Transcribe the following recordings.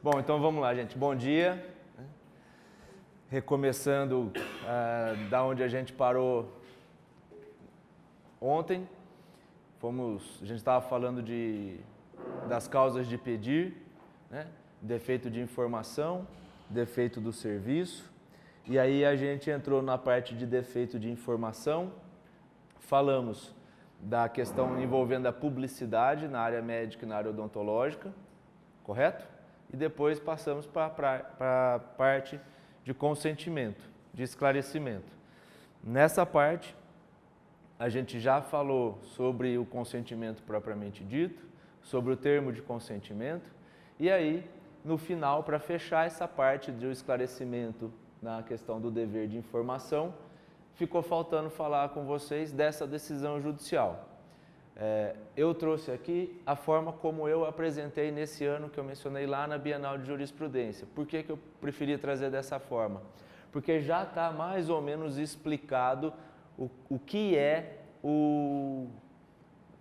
Bom, então vamos lá, gente. Bom dia. Recomeçando da onde a gente parou ontem. A gente estava falando das causas de pedir, né? Defeito de informação, defeito do serviço. E aí a gente entrou na parte de defeito de informação. Falamos da questão envolvendo a publicidade na área médica e na área odontológica, correto? E depois passamos para a parte de consentimento, de esclarecimento. Nessa parte, a gente já falou sobre o consentimento propriamente dito, sobre o termo de consentimento, e aí, no final, para fechar essa parte do esclarecimento na questão do dever de informação, ficou faltando falar com vocês dessa decisão judicial. Eu trouxe aqui a forma como eu apresentei nesse ano que eu mencionei lá na Bienal de Jurisprudência. Por que eu preferi trazer dessa forma? Porque já está mais ou menos explicado o que é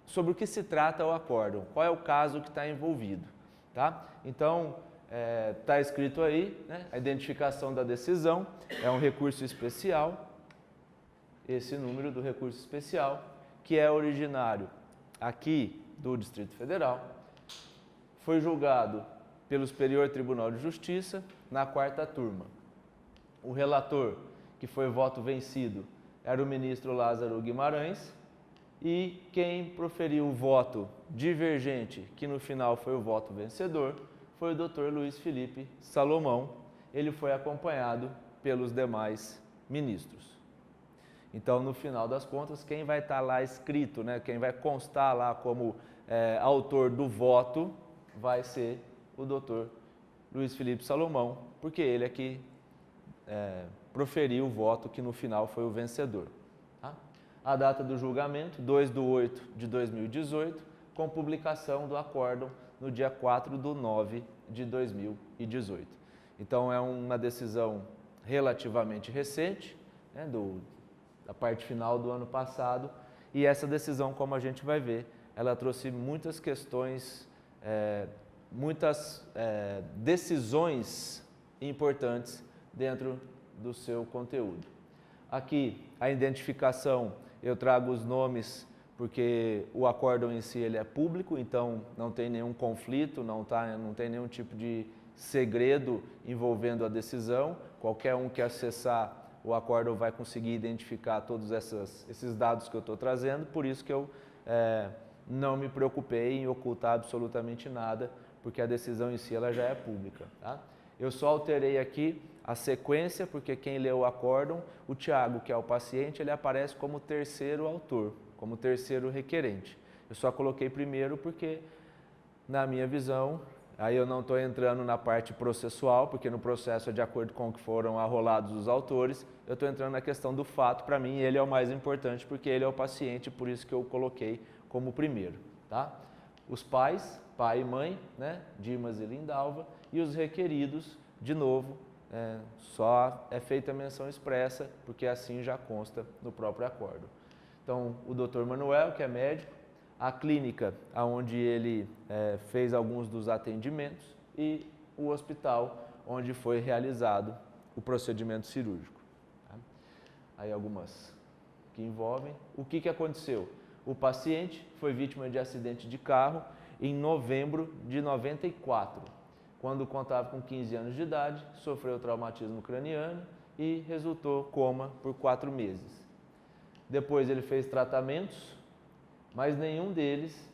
sobre o que se trata o acórdão, qual é o caso que está envolvido. Tá? Então, está escrito aí, né? A identificação da decisão é um recurso especial, esse número do recurso especial, que é originário aqui do Distrito Federal, foi julgado pelo Superior Tribunal de Justiça na 4ª turma. O relator, que foi voto vencido, era o ministro Lázaro Guimarães, e quem proferiu o voto divergente, que no final foi o voto vencedor, foi o Dr. Luiz Felipe Salomão. Ele foi acompanhado pelos demais ministros. Então, no final das contas, quem vai estar lá escrito, né, quem vai constar lá como autor do voto, vai ser o Dr. Luiz Felipe Salomão, porque ele é que proferiu o voto que no final foi o vencedor. Tá? A data do julgamento, 2/8/2018, com publicação do acórdão no dia 4/9/2018. Então, é uma decisão relativamente recente, né, da parte final do ano passado, e essa decisão, como a gente vai ver, ela trouxe muitas questões, muitas decisões importantes dentro do seu conteúdo. Aqui, a identificação, eu trago os nomes porque o acórdão em si ele é público, então não tem nenhum conflito, não tem nenhum tipo de segredo envolvendo a decisão. Qualquer um que acessar o acórdão vai conseguir identificar todos esses dados que eu estou trazendo, por isso que eu não me preocupei em ocultar absolutamente nada, porque a decisão em si ela já é pública. Tá? Eu só alterei aqui a sequência, porque quem leu o acórdão, o Tiago, que é o paciente, ele aparece como terceiro autor, como terceiro requerente. Eu só coloquei primeiro porque, na minha visão, aí eu não estou entrando na parte processual, porque no processo é de acordo com o que foram arrolados os autores, eu estou entrando na questão do fato. Para mim, ele é o mais importante, porque ele é o paciente, por isso que eu coloquei como primeiro. Tá? Os pais, pai e mãe, né, Dimas e Lindalva, e os requeridos, de novo, só é feita a menção expressa, porque assim já consta no próprio acórdão. Então, o Dr. Manuel, que é médico, a clínica onde ele fez alguns dos atendimentos e o hospital onde foi realizado o procedimento cirúrgico. Tá? Aí algumas que envolvem. O que aconteceu? O paciente foi vítima de acidente de carro em novembro de 94, quando contava com 15 anos de idade, sofreu traumatismo craniano e resultou coma por 4 meses. Depois ele fez tratamentos, mas nenhum deles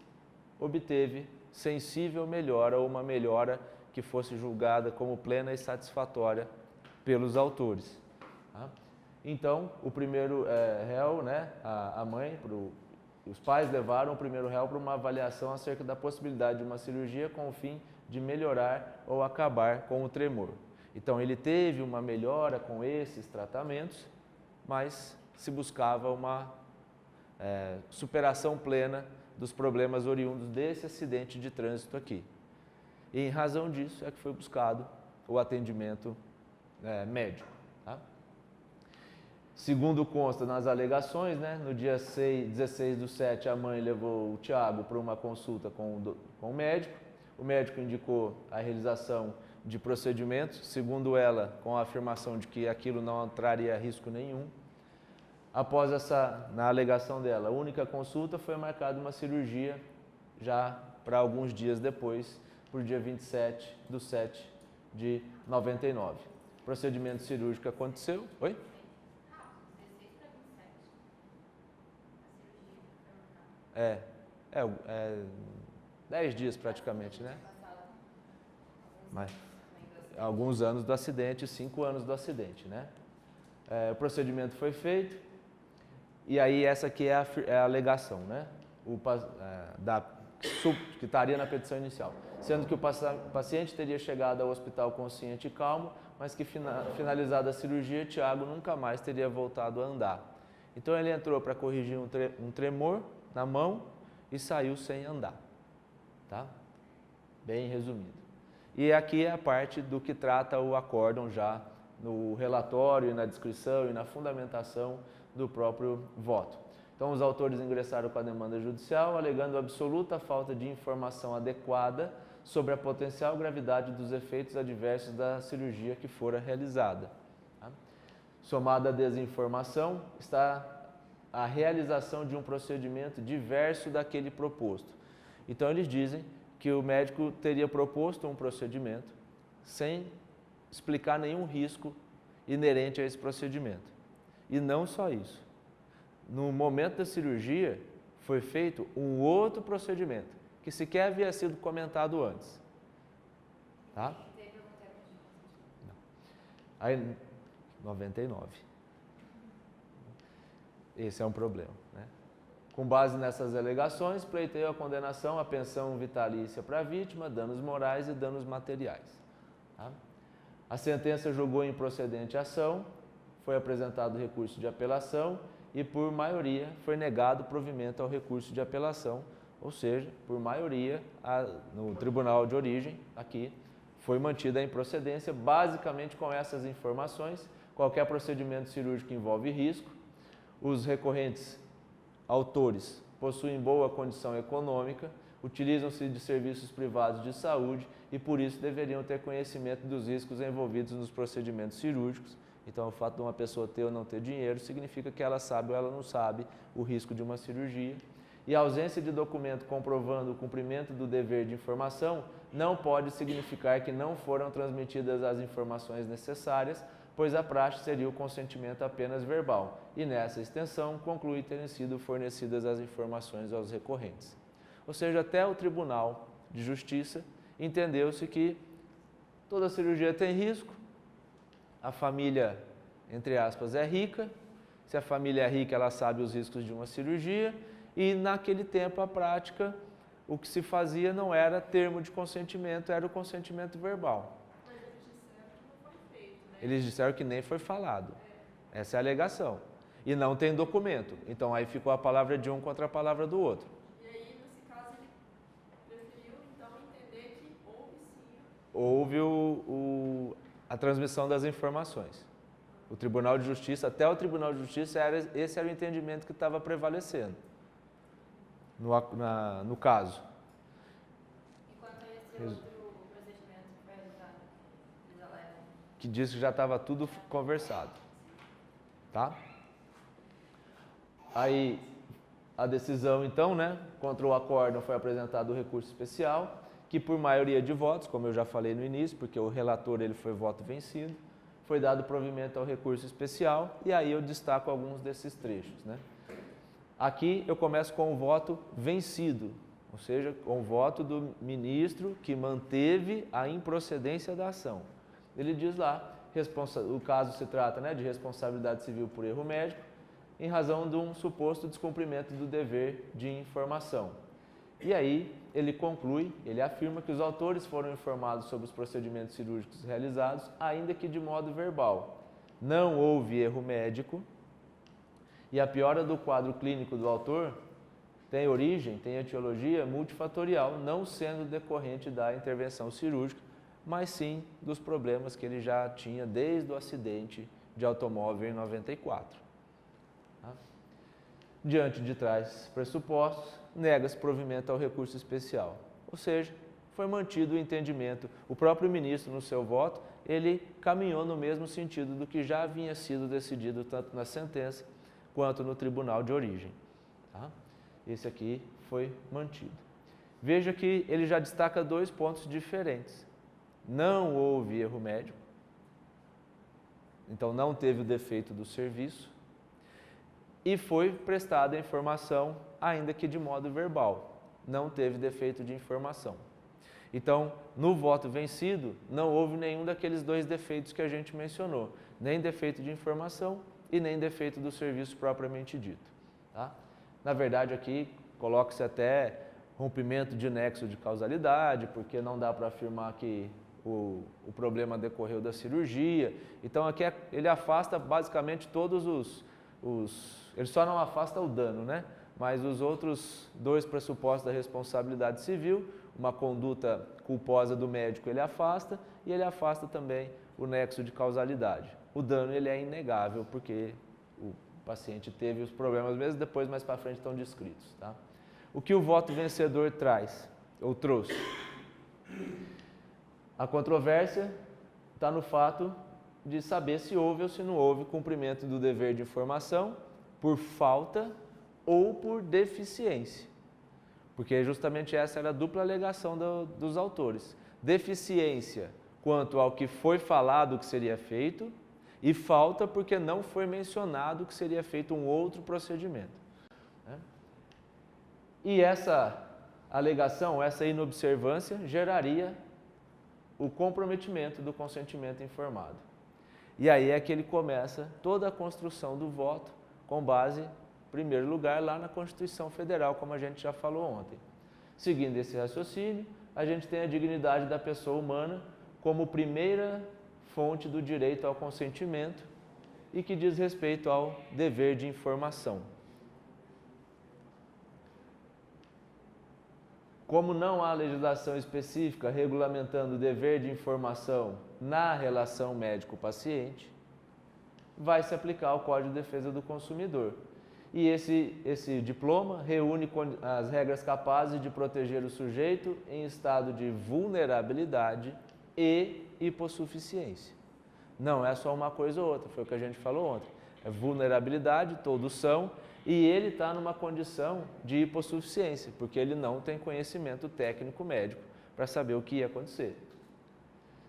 obteve sensível melhora ou uma melhora que fosse julgada como plena e satisfatória pelos autores. Tá? Então, o primeiro réu, né, a mãe, os pais levaram o primeiro réu para uma avaliação acerca da possibilidade de uma cirurgia com o fim de melhorar ou acabar com o tremor. Então, ele teve uma melhora com esses tratamentos, mas se buscava uma superação plena dos problemas oriundos desse acidente de trânsito aqui. E em razão disso é que foi buscado o atendimento médico. Tá? Segundo consta nas alegações, né, no dia 16/7, a mãe levou o Tiago para uma consulta com o médico. O médico indicou a realização de procedimento, segundo ela, com a afirmação de que aquilo não traria risco nenhum. Após na alegação dela, a única consulta, foi marcada uma cirurgia já para alguns dias depois, por dia 27/7/99. O procedimento cirúrgico aconteceu. Oi? 10 dias praticamente, né? Mas, alguns anos do acidente, 5 anos do acidente, né? O procedimento foi feito, e aí essa aqui é a alegação, né? Que estaria na petição inicial. Sendo que o paciente teria chegado ao hospital consciente e calmo, mas que finalizada a cirurgia, Tiago nunca mais teria voltado a andar. Então ele entrou para corrigir um tremor na mão e saiu sem andar. Tá? Bem resumido. E aqui é a parte do que trata o acórdão já no relatório, na descrição e na fundamentação do próprio voto. Então os autores ingressaram com a demanda judicial, alegando absoluta falta de informação adequada sobre a potencial gravidade dos efeitos adversos da cirurgia que fora realizada. Tá? Somada à desinformação está a realização de um procedimento diverso daquele proposto. Então eles dizem que o médico teria proposto um procedimento sem explicar nenhum risco inerente a esse procedimento. E não só isso. No momento da cirurgia, foi feito um outro procedimento, que sequer havia sido comentado antes. Tá? Não. Aí, 99. Esse é um problema, né? Com base nessas alegações, pleiteio a condenação à pensão vitalícia para a vítima, danos morais e danos materiais. Tá? A sentença julgou improcedente a ação, foi apresentado recurso de apelação e, por maioria, foi negado provimento ao recurso de apelação, ou seja, por maioria, no tribunal de origem, aqui, foi mantida a improcedência, basicamente com essas informações. Qualquer procedimento cirúrgico envolve risco, os recorrentes autores possuem boa condição econômica, utilizam-se de serviços privados de saúde e, por isso, deveriam ter conhecimento dos riscos envolvidos nos procedimentos cirúrgicos. Então, o fato de uma pessoa ter ou não ter dinheiro significa que ela sabe ou ela não sabe o risco de uma cirurgia. E a ausência de documento comprovando o cumprimento do dever de informação não pode significar que não foram transmitidas as informações necessárias, pois a praxe seria o consentimento apenas verbal. E nessa extensão, conclui terem sido fornecidas as informações aos recorrentes. Ou seja, até o Tribunal de Justiça entendeu-se que toda cirurgia tem risco, a família, entre aspas, é rica. Se a família é rica, ela sabe os riscos de uma cirurgia. E naquele tempo, a prática, o que se fazia não era termo de consentimento, era o consentimento verbal. Mas eles disseram que não foi feito, né? Eles disseram que nem foi falado. Essa é a alegação. E não tem documento. Então aí ficou a palavra de um contra a palavra do outro. E aí, nesse caso, ele preferiu, então, entender que houve sim. Houve a transmissão das informações. O Tribunal de Justiça, até o Tribunal de Justiça, esse era o entendimento que estava prevalecendo no caso. E quanto a esse outro procedimento que foi realizado, eles alegam? Que diz que já estava tudo conversado. Tá? Aí, a decisão, então, né, contra o acórdão foi apresentado o recurso especial, que por maioria de votos, como eu já falei no início, porque o relator ele foi voto vencido, foi dado provimento ao recurso especial, e aí eu destaco alguns desses trechos, né? Aqui eu começo com o voto vencido, ou seja, com o voto do ministro que manteve a improcedência da ação. Ele diz lá, o caso se trata, né, de responsabilidade civil por erro médico, em razão de um suposto descumprimento do dever de informação. E aí ele conclui, ele afirma que os autores foram informados sobre os procedimentos cirúrgicos realizados, ainda que de modo verbal. Não houve erro médico e a piora do quadro clínico do autor tem origem, tem etiologia multifatorial, não sendo decorrente da intervenção cirúrgica, mas sim dos problemas que ele já tinha desde o acidente de automóvel em 94. Tá? Diante de tais pressupostos, nega-se provimento ao recurso especial, ou seja, foi mantido o entendimento. O próprio ministro, no seu voto, ele caminhou no mesmo sentido do que já havia sido decidido tanto na sentença quanto no tribunal de origem. Tá? Esse aqui foi mantido. Veja que ele já destaca 2 pontos diferentes. Não houve erro médico, então não teve o defeito do serviço, e foi prestada a informação, ainda que de modo verbal, não teve defeito de informação. Então, no voto vencido, não houve nenhum daqueles 2 defeitos que a gente mencionou, nem defeito de informação e nem defeito do serviço propriamente dito. Tá? Na verdade, aqui coloca-se até rompimento de nexo de causalidade, porque não dá para afirmar que o problema decorreu da cirurgia. Então, aqui ele afasta basicamente todos ele só não afasta o dano, né? Mas os outros 2 pressupostos da responsabilidade civil, uma conduta culposa do médico, ele afasta, e ele afasta também o nexo de causalidade. O dano ele é inegável, porque o paciente teve os problemas mesmo, depois mais para frente estão descritos. Tá? O que o voto vencedor traz, ou trouxe? A controvérsia está no fato de saber se houve ou se não houve cumprimento do dever de informação por falta ou por deficiência. Porque justamente essa era a dupla alegação dos autores. Deficiência quanto ao que foi falado que seria feito e falta porque não foi mencionado que seria feito um outro procedimento. E essa alegação, essa inobservância, geraria o comprometimento do consentimento informado. E aí é que ele começa toda a construção do voto com base, em primeiro lugar, lá na Constituição Federal, como a gente já falou ontem. Seguindo esse raciocínio, a gente tem a dignidade da pessoa humana como primeira fonte do direito ao consentimento e que diz respeito ao dever de informação. Como não há legislação específica regulamentando o dever de informação na relação médico-paciente, vai se aplicar o Código de Defesa do Consumidor. E esse diploma reúne as regras capazes de proteger o sujeito em estado de vulnerabilidade e hipossuficiência. Não é só uma coisa ou outra, foi o que a gente falou ontem. É vulnerabilidade, todos são, e ele está numa condição de hipossuficiência, porque ele não tem conhecimento técnico médico para saber o que ia acontecer.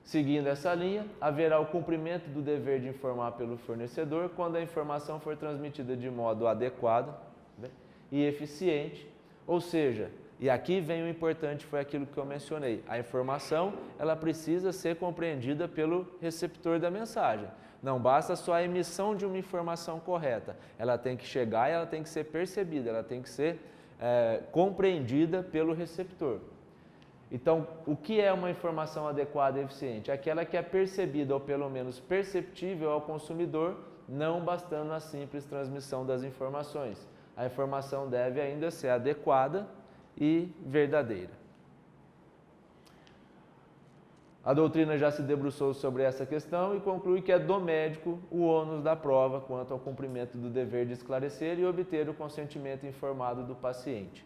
Seguindo essa linha, haverá o cumprimento do dever de informar pelo fornecedor quando a informação for transmitida de modo adequado, né, e eficiente, ou seja, e aqui vem o importante, foi aquilo que eu mencionei, a informação ela precisa ser compreendida pelo receptor da mensagem. Não basta só a emissão de uma informação correta, ela tem que chegar e ela tem que ser percebida, ela tem que ser compreendida pelo receptor. Então, o que é uma informação adequada e eficiente? Aquela que é percebida ou pelo menos perceptível ao consumidor, não bastando a simples transmissão das informações. A informação deve ainda ser adequada e verdadeira. A doutrina já se debruçou sobre essa questão e conclui que é do médico o ônus da prova quanto ao cumprimento do dever de esclarecer e obter o consentimento informado do paciente.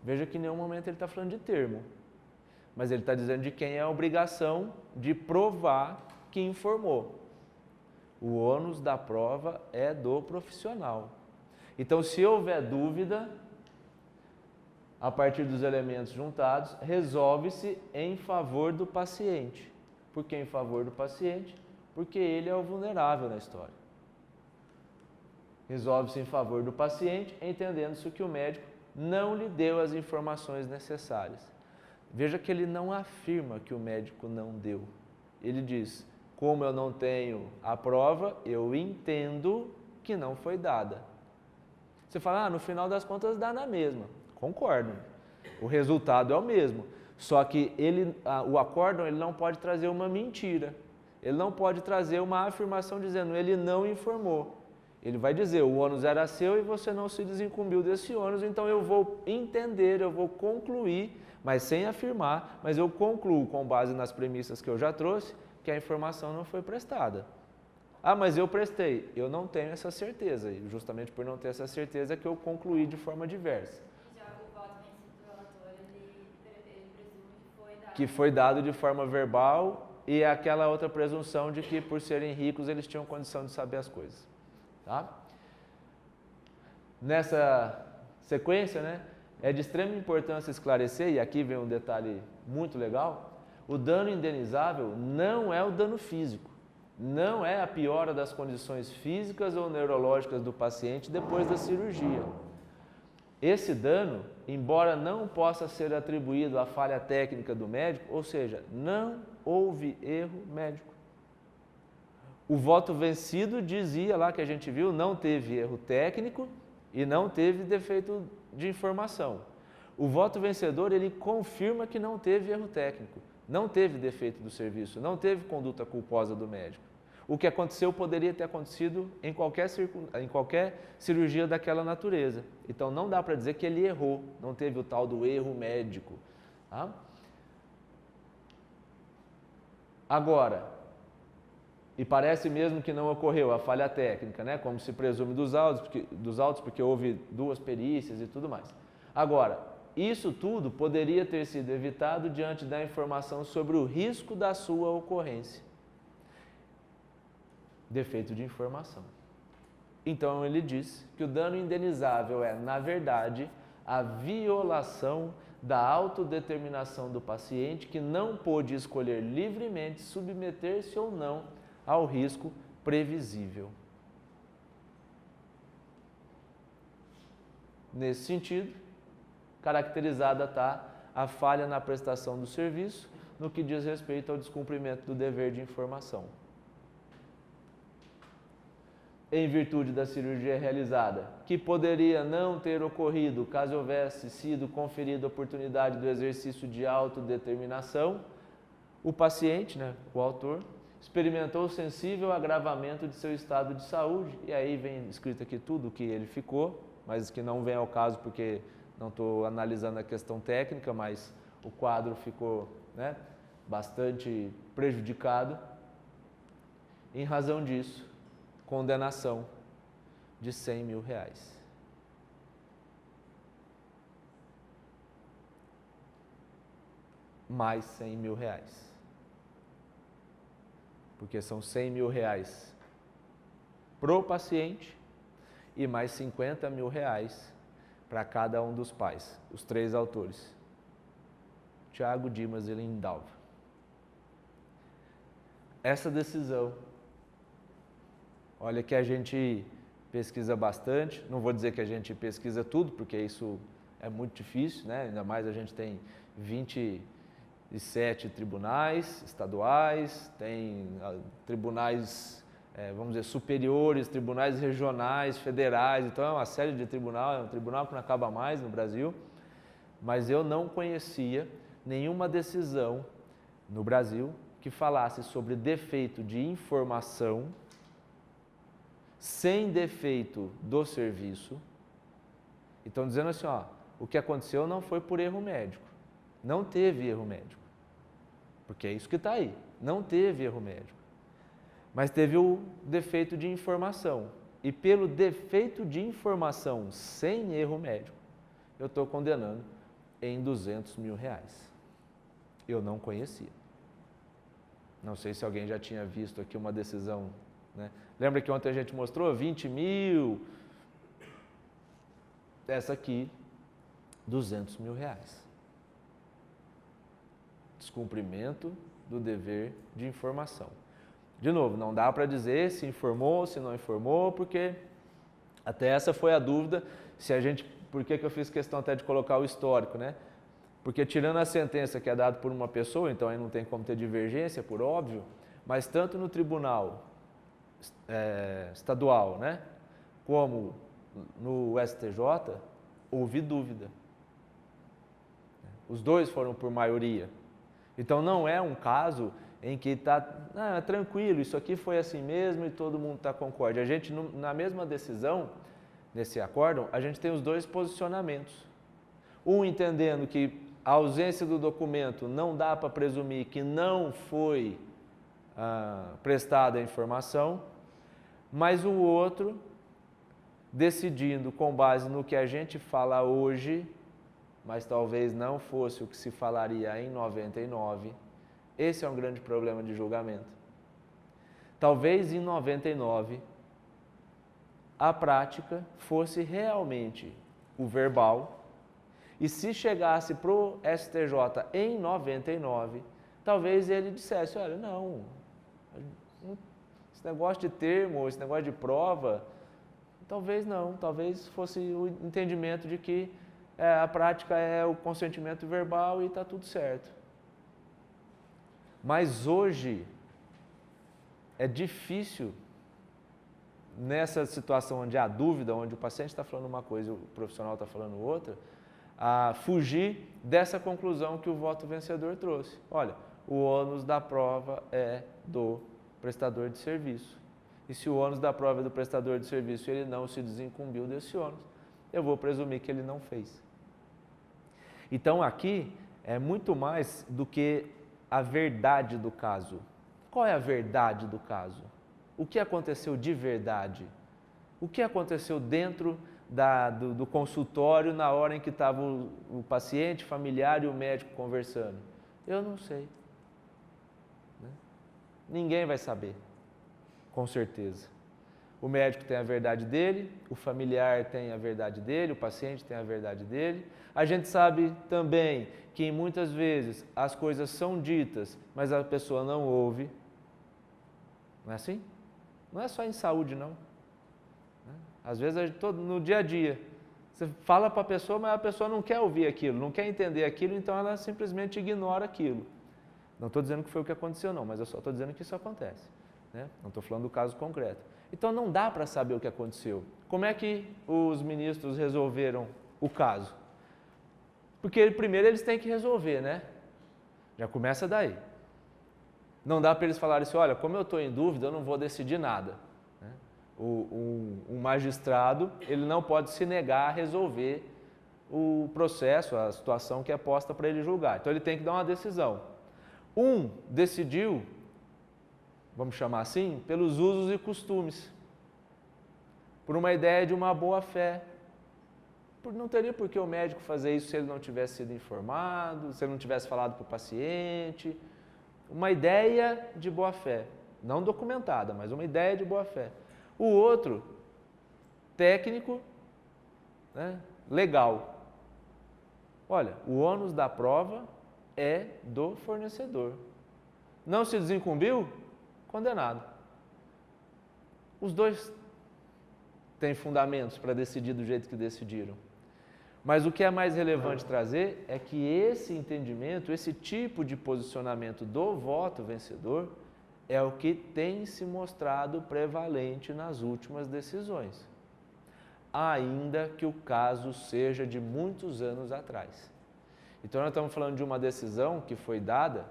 Veja que em nenhum momento ele está falando de termo, mas ele está dizendo de quem é a obrigação de provar que informou. O ônus da prova é do profissional. Então, se houver dúvida, a partir dos elementos juntados, resolve-se em favor do paciente. Por que em favor do paciente? Porque ele é o vulnerável na história. Resolve-se em favor do paciente, entendendo-se que o médico não lhe deu as informações necessárias. Veja que ele não afirma que o médico não deu. Ele diz, como eu não tenho a prova, eu entendo que não foi dada. Você fala, no final das contas dá na mesma. Concordo. O resultado é o mesmo. Só que o acórdão ele não pode trazer uma mentira. Ele não pode trazer uma afirmação dizendo ele não informou. Ele vai dizer o ônus era seu e você não se desincumbiu desse ônus, então eu vou entender, eu vou concluir, mas sem afirmar, mas eu concluo com base nas premissas que eu já trouxe, que a informação não foi prestada. Ah, mas eu prestei. Eu não tenho essa certeza. E justamente por não ter essa certeza é que eu concluí de forma diversa. Já o voto vencido do relator, ele presume que foi dado. que foi dado de forma verbal, e aquela outra presunção de que por serem ricos eles tinham condição de saber as coisas. Tá? Nessa sequência, né, é de extrema importância esclarecer, e aqui vem um detalhe muito legal, o dano indenizável não é o dano físico, não é a piora das condições físicas ou neurológicas do paciente depois da cirurgia. Esse dano, embora não possa ser atribuído à falha técnica do médico, ou seja, não houve erro médico. O voto vencido dizia lá que a gente viu, não teve erro técnico e não teve defeito de informação. O voto vencedor, ele confirma que não teve erro técnico, não teve defeito do serviço, não teve conduta culposa do médico. O que aconteceu poderia ter acontecido em qualquer cirurgia daquela natureza. Então não dá para dizer que ele errou, não teve o tal do erro médico. Tá? Agora, e parece mesmo que não ocorreu a falha técnica, né? Como se presume dos autos, porque houve 2 perícias e tudo mais. Agora, isso tudo poderia ter sido evitado diante da informação sobre o risco da sua ocorrência. Defeito de informação. Então ele diz que o dano indenizável é, na verdade, a violação da autodeterminação do paciente que não pôde escolher livremente submeter-se ou não ao risco previsível. Nesse sentido, caracterizada está a falha na prestação do serviço no que diz respeito ao descumprimento do dever de informação. Em virtude da cirurgia realizada, que poderia não ter ocorrido caso houvesse sido conferida a oportunidade do exercício de autodeterminação, o paciente, né, o autor, experimentou sensível agravamento de seu estado de saúde, e aí vem escrito aqui tudo o que ele ficou, mas que não vem ao caso porque não estou analisando a questão técnica, mas o quadro ficou, né, bastante prejudicado. Em razão disso, condenação de R$100 mil. Mais R$100 mil. Porque são R$100 mil pro paciente e mais R$50 mil para cada um dos pais, os 3 autores, Tiago, Dimas e Lindalva. Essa decisão, olha que a gente pesquisa bastante, não vou dizer que a gente pesquisa tudo, porque isso é muito difícil, né? Ainda mais a gente tem 27 tribunais estaduais, tem tribunais, vamos dizer, superiores, tribunais regionais, federais, então é uma série de tribunal, é um tribunal que não acaba mais no Brasil, mas eu não conhecia nenhuma decisão no Brasil que falasse sobre defeito de informação sem defeito do serviço. Então, dizendo assim, ó, o que aconteceu não foi por erro médico, não teve erro médico, porque é isso que está aí, não teve erro médico, mas teve o defeito de informação, e pelo defeito de informação sem erro médico, eu estou condenando em R$200 mil. Eu não conhecia. Não sei se alguém já tinha visto aqui uma decisão, né? Lembra que ontem a gente mostrou 20 mil? Essa aqui, R$200 mil. Descumprimento do dever de informação. De novo, não dá para dizer se informou, se não informou, porque até essa foi a dúvida, por que eu fiz questão até de colocar o histórico, né? Porque tirando a sentença que é dada por uma pessoa, então aí não tem como ter divergência, por óbvio, mas tanto no tribunal estadual, né, como no STJ, houve dúvida. Os 2 foram por maioria. Então não é um caso em que está tranquilo, isso aqui foi assim mesmo e todo mundo está concorde. A gente, na mesma decisão, nesse acórdão, a gente tem os 2 posicionamentos. Um entendendo que a ausência do documento não dá para presumir que não foi prestada a informação, mas o outro decidindo com base no que a gente fala hoje, mas talvez não fosse o que se falaria em 99, esse é um grande problema de julgamento. Talvez em 99 a prática fosse realmente o verbal, e se chegasse para o STJ em 99, talvez ele dissesse, olha, não, esse negócio de termo, esse negócio de prova, talvez não, talvez fosse o entendimento de que a prática é o consentimento verbal e está tudo certo. Mas hoje é difícil, nessa situação onde há dúvida, onde o paciente está falando uma coisa e o profissional está falando outra, a fugir dessa conclusão que o voto vencedor trouxe. Olha, o ônus da prova é do prestador de serviço. E se o ônus da prova é do prestador de serviço e ele não se desincumbiu desse ônus, eu vou presumir que ele não fez. Então aqui é muito mais do que a verdade do caso. Qual é a verdade do caso? O que aconteceu de verdade? O que aconteceu dentro do consultório na hora em que estava o paciente, familiar e o médico conversando? Eu não sei. Né? Ninguém vai saber, com certeza. O médico tem a verdade dele, o familiar tem a verdade dele, o paciente tem a verdade dele. A gente sabe também que muitas vezes as coisas são ditas, mas a pessoa não ouve. Não é assim? Não é só em saúde, não. Às vezes, no dia a dia, você fala para a pessoa, mas a pessoa não quer ouvir aquilo, não quer entender aquilo, então ela simplesmente ignora aquilo. Não estou dizendo que foi o que aconteceu, não, mas eu só estou dizendo que isso acontece. Né? Não estou falando do caso concreto. Então não dá para saber o que aconteceu. Como é que os ministros resolveram o caso? Porque primeiro eles têm que resolver, né? Já começa daí. Não dá para eles falarem assim, olha, como eu estou em dúvida, eu não vou decidir nada. Né? Um magistrado, ele não pode se negar a resolver o processo, a situação que é posta para ele julgar. Então ele tem que dar uma decisão. Um decidiu, vamos chamar assim, pelos usos e costumes, por uma ideia de uma boa fé. Não teria por que o médico fazer isso se ele não tivesse sido informado, se ele não tivesse falado para o paciente. Uma ideia de boa fé, não documentada, mas uma ideia de boa fé. O outro, técnico, né, legal. Olha, o ônus da prova é do fornecedor. Não se desincumbiu? Condenado. Os dois têm fundamentos para decidir do jeito que decidiram. Mas o que é mais relevante trazer é que esse entendimento, esse tipo de posicionamento do voto vencedor é o que tem se mostrado prevalente nas últimas decisões, ainda que o caso seja de muitos anos atrás. Então nós estamos falando de uma decisão que foi dada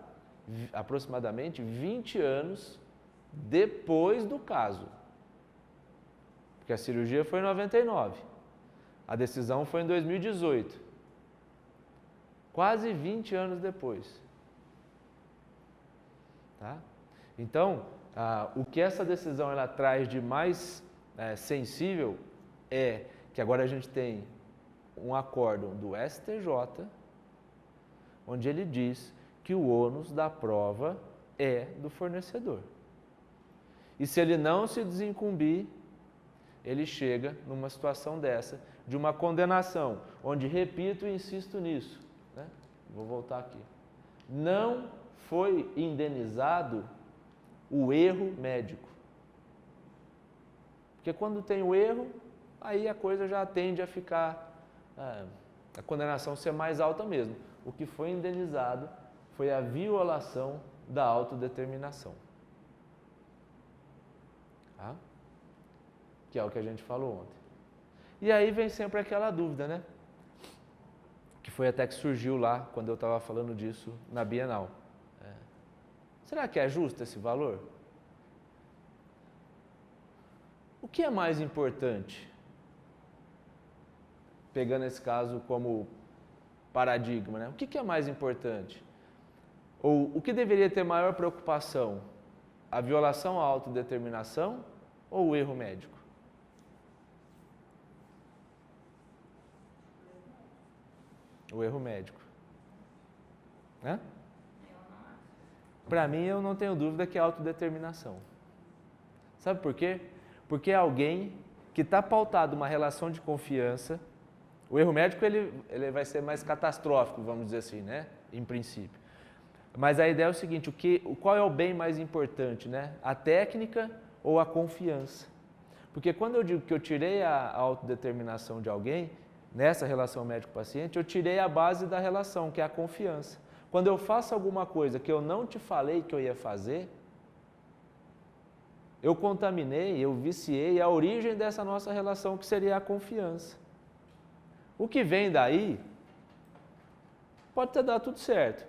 aproximadamente 20 anos depois do caso. Porque a cirurgia foi em 99. A decisão foi em 2018. Quase 20 anos depois. Tá? Então, o que essa decisão ela traz de mais sensível é que agora a gente tem um acórdão do STJ, onde ele diz que o ônus da prova é do fornecedor. E se ele não se desincumbir, ele chega numa situação dessa, de uma condenação, onde, repito e insisto nisso, né? Vou voltar aqui, não foi indenizado o erro médico. Porque quando tem o erro, aí a coisa já tende a ficar, a condenação ser mais alta mesmo. O que foi indenizado foi a violação da autodeterminação. Tá? Que é o que a gente falou ontem. E aí vem sempre aquela dúvida, né? Que foi até que surgiu lá, quando eu estava falando disso na Bienal. Será que é justo esse valor? O que é mais importante? Pegando esse caso como paradigma, né? O que é mais importante? Ou o que deveria ter maior preocupação? A violação à autodeterminação ou o erro médico? o erro médico. Né? Eu não acho. Para mim, eu não tenho dúvida que é autodeterminação. Sabe por quê? Porque é alguém que está pautado uma relação de confiança. O erro médico ele vai ser mais catastrófico, vamos dizer assim, né? Em princípio. Mas a ideia é o seguinte, qual é o bem mais importante, né? A técnica ou a confiança? Porque quando eu digo que eu tirei a autodeterminação de alguém, nessa relação médico-paciente, eu tirei a base da relação, que é a confiança. Quando eu faço alguma coisa que eu não te falei que eu ia fazer, eu contaminei, eu viciei a origem dessa nossa relação, que seria a confiança. O que vem daí, pode ter dado tudo certo,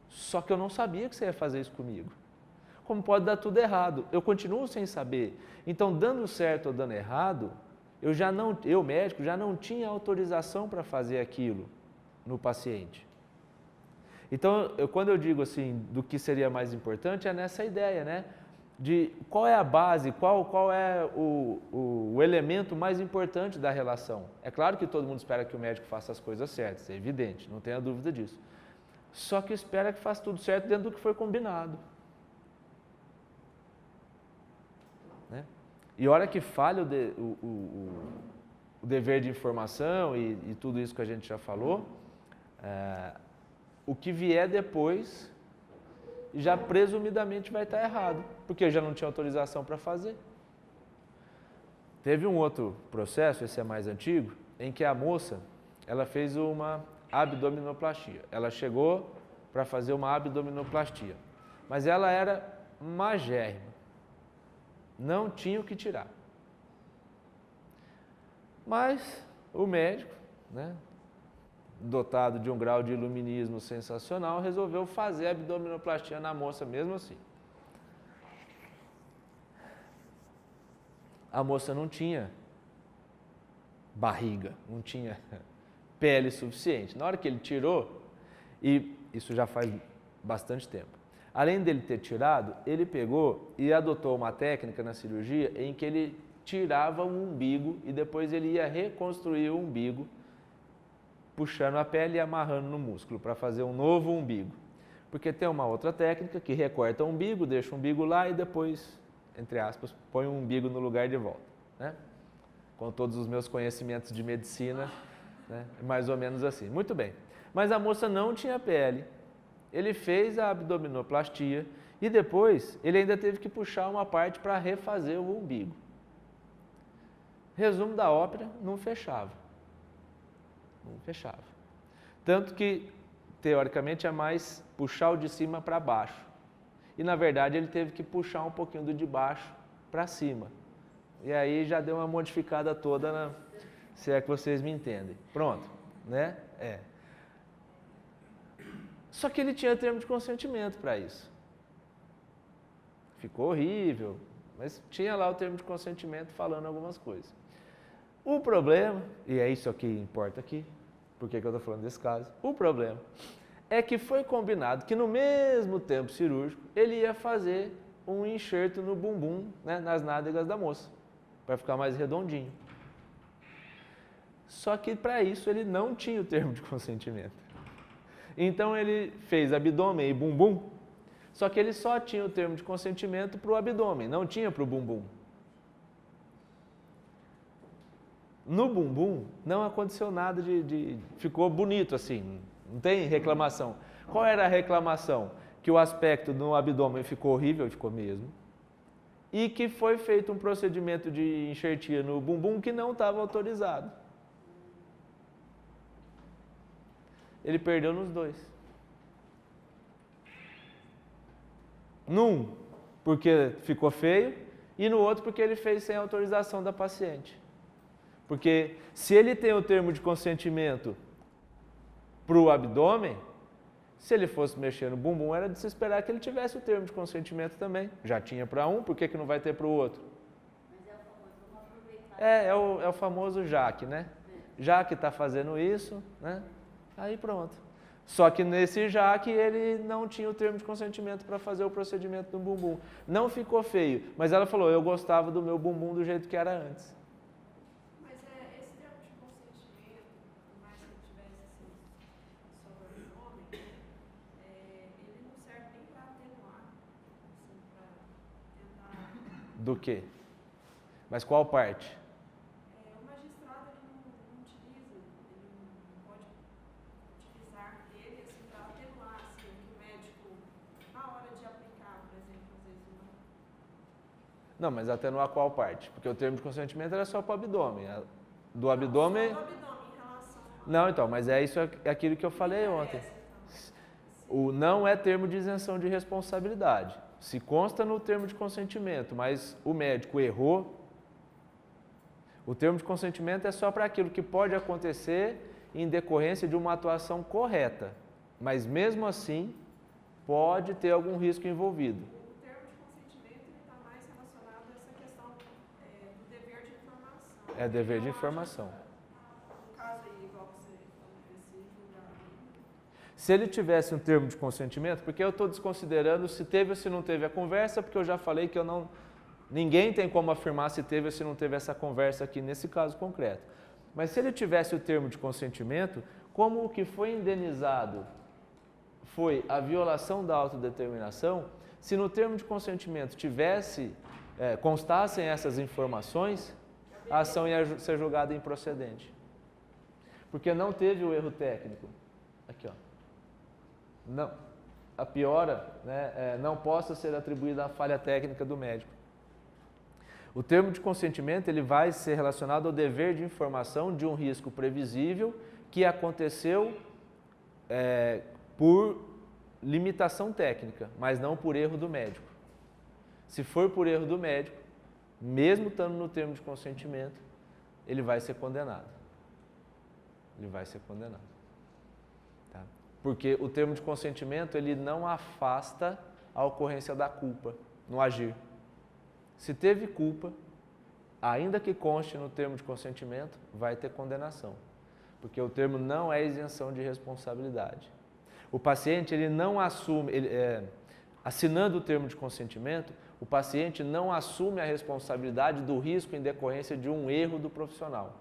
só que eu não sabia que você ia fazer isso comigo. Como pode dar tudo errado, eu continuo sem saber. Então, dando certo ou dando errado, eu médico, já não tinha autorização para fazer aquilo no paciente. Então, quando eu digo assim, do que seria mais importante, é nessa ideia, né? De qual é a base, qual é o elemento mais importante da relação. É claro que todo mundo espera que o médico faça as coisas certas, é evidente, não tenha dúvida disso. Só que espera que faça tudo certo dentro do que foi combinado. Né? E a hora que falha o dever de informação e tudo isso que a gente já falou, o que vier depois já presumidamente vai estar errado, porque já não tinha autorização para fazer. Teve um outro processo, esse é mais antigo, em que a moça, ela fez uma abdominoplastia. Ela chegou para fazer uma abdominoplastia, mas ela era magérrima, não tinha o que tirar. Mas o médico, né, dotado de um grau de iluminismo sensacional, resolveu fazer a abdominoplastia na moça mesmo assim. A moça não tinha barriga, não tinha pele suficiente. Na hora que ele tirou, e isso já faz bastante tempo, além dele ter tirado, ele pegou e adotou uma técnica na cirurgia em que ele tirava o umbigo e depois ele ia reconstruir o umbigo, puxando a pele e amarrando no músculo para fazer um novo umbigo. Porque tem uma outra técnica que recorta o umbigo, deixa o umbigo lá e depois, entre aspas, põe o umbigo no lugar de volta. Né? Com todos os meus conhecimentos de medicina, né? Mais ou menos assim. Muito bem. Mas a moça não tinha pele, ele fez a abdominoplastia e depois ele ainda teve que puxar uma parte para refazer o umbigo. Resumo da ópera, não fechava. Não fechava. Tanto que, teoricamente, é mais puxar o de cima para baixo. E, na verdade, ele teve que puxar um pouquinho do de baixo para cima. E aí já deu uma modificada toda, se é que vocês me entendem. Pronto, né? Só que ele tinha termo de consentimento para isso. Ficou horrível, mas tinha lá o termo de consentimento falando algumas coisas. O problema, e é isso que importa aqui, por que eu estou falando desse caso? O problema é que foi combinado que no mesmo tempo cirúrgico ele ia fazer um enxerto no bumbum, né, nas nádegas da moça, para ficar mais redondinho. Só que para isso ele não tinha o termo de consentimento. Então ele fez abdômen e bumbum, só que ele só tinha o termo de consentimento para o abdômen, não tinha para o bumbum. No bumbum não aconteceu nada ficou bonito assim, não tem reclamação. Qual era a reclamação? Que o aspecto no abdômen ficou horrível, ficou mesmo, e que foi feito um procedimento de enxertia no bumbum que não estava autorizado. Ele perdeu nos dois. Num, porque ficou feio, e no outro porque ele fez sem autorização da paciente. Porque se ele tem o termo de consentimento para o abdômen, se ele fosse mexer no bumbum, era de se esperar que ele tivesse o termo de consentimento também. Já tinha para um, por que não vai ter para o outro? Mas é o famoso, vamos aproveitar. É o famoso Jaque, né? Jaque está fazendo isso, né? Aí pronto. Só que nesse Jaque ele não tinha o termo de consentimento para fazer o procedimento do bumbum. Não ficou feio, mas ela falou, eu gostava do meu bumbum do jeito que era antes. Esse termo de consentimento, por mais que ele tivesse sido Do quê? Mas qual parte? O magistrado ele não utiliza, ele não pode utilizar ele assim, para atenuar assim, o que o médico, na hora de aplicar, por exemplo, às vezes Não, mas atenuar qual parte? Porque o termo de consentimento era só para o abdômen. Do abdômen... Só do abdômen em relação a... Não, então, mas é aquilo que eu falei ontem. O não é termo de isenção de responsabilidade. Se consta no termo de consentimento, mas o médico errou, o termo de consentimento é só para aquilo que pode acontecer em decorrência de uma atuação correta. Mas mesmo assim, pode ter algum risco envolvido. O termo de consentimento está mais relacionado a essa questão do dever de informação. É dever de informação. No caso aí, igual você falou, desse julgado. Se ele tivesse um termo de consentimento, porque eu estou desconsiderando se teve ou se não teve a conversa, porque eu já falei que ninguém tem como afirmar se teve ou se não teve essa conversa aqui nesse caso concreto. Mas se ele tivesse o termo de consentimento, como o que foi indenizado foi a violação da autodeterminação, se no termo de consentimento constassem essas informações, a ação ia ser julgada improcedente. Porque não teve o erro técnico. Aqui, ó. Não, a piora, não possa ser atribuída à falha técnica do médico. O termo de consentimento ele vai ser relacionado ao dever de informação de um risco previsível que aconteceu por limitação técnica, mas não por erro do médico. Se for por erro do médico, mesmo estando no termo de consentimento, ele vai ser condenado. Ele vai ser condenado. Tá? Porque o termo de consentimento ele não afasta a ocorrência da culpa no agir. Se teve culpa, ainda que conste no termo de consentimento, vai ter condenação. Porque o termo não é isenção de responsabilidade. O paciente ele não assume, assinando o termo de consentimento, o paciente não assume a responsabilidade do risco em decorrência de um erro do profissional.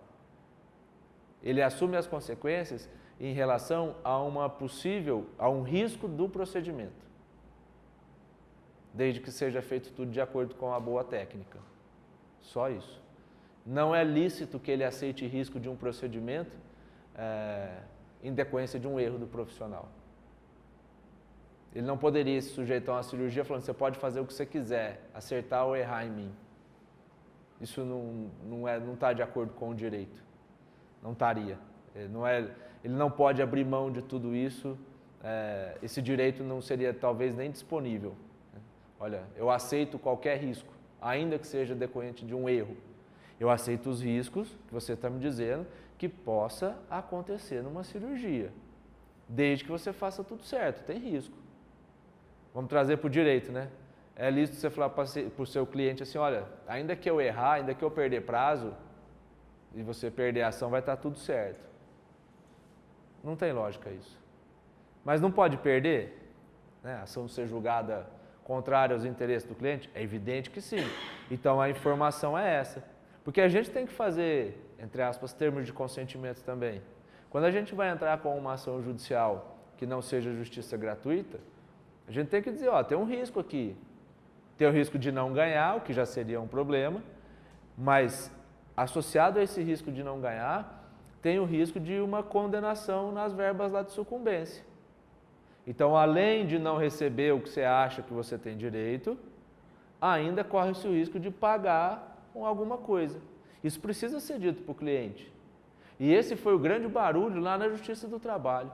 Ele assume as consequências em relação a um risco do procedimento. Desde que seja feito tudo de acordo com a boa técnica. Só isso. Não é lícito que ele aceite risco de um procedimento em decorrência de um erro do profissional. Ele não poderia se sujeitar a uma cirurgia falando, você pode fazer o que você quiser, acertar ou errar em mim. Isso não está de acordo com o direito. Não estaria. Ele não pode abrir mão de tudo isso, esse direito não seria talvez nem disponível. Olha, eu aceito qualquer risco, ainda que seja decorrente de um erro. Eu aceito os riscos que você está me dizendo que possa acontecer numa cirurgia, desde que você faça tudo certo, tem risco. Vamos trazer para o direito, né? É lícito você falar para o seu cliente assim, olha, ainda que eu errar, ainda que eu perder prazo, e você perder a ação, vai estar tudo certo. Não tem lógica isso. Mas não pode perder, né? A ação ser julgada contrária aos interesses do cliente? É evidente que sim. Então a informação é essa. Porque a gente tem que fazer, entre aspas, termos de consentimento também. Quando a gente vai entrar com uma ação judicial que não seja justiça gratuita, a gente tem que dizer, ó, tem um risco aqui. Tem o risco de não ganhar, o que já seria um problema, mas associado a esse risco de não ganhar, tem o risco de uma condenação nas verbas lá de sucumbência. Então, além de não receber o que você acha que você tem direito, ainda corre-se o risco de pagar com alguma coisa. Isso precisa ser dito para o cliente. E esse foi o grande barulho lá na Justiça do Trabalho,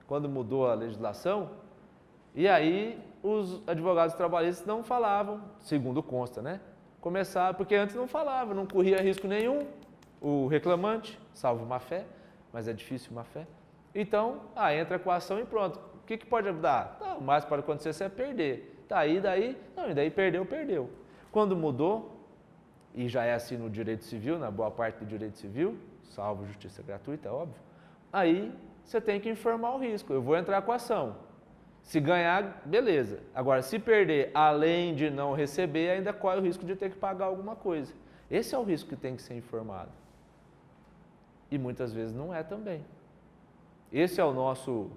quando mudou a legislação. E aí os advogados trabalhistas não falavam, segundo consta, né? Começaram, porque antes não falava, não corria risco nenhum o reclamante, salvo má fé, mas é difícil má fé. Então, entra com a ação e pronto. O que pode dar? Não, o mais que pode acontecer é perder. E daí perdeu. Quando mudou, e já é assim no direito civil, na boa parte do direito civil, salvo justiça gratuita, é óbvio, aí você tem que informar o risco. Eu vou entrar com a ação. Se ganhar, beleza. Agora, se perder, além de não receber, ainda corre o risco de ter que pagar alguma coisa. Esse é o risco que tem que ser informado. E muitas vezes não é também. Esse é o nosso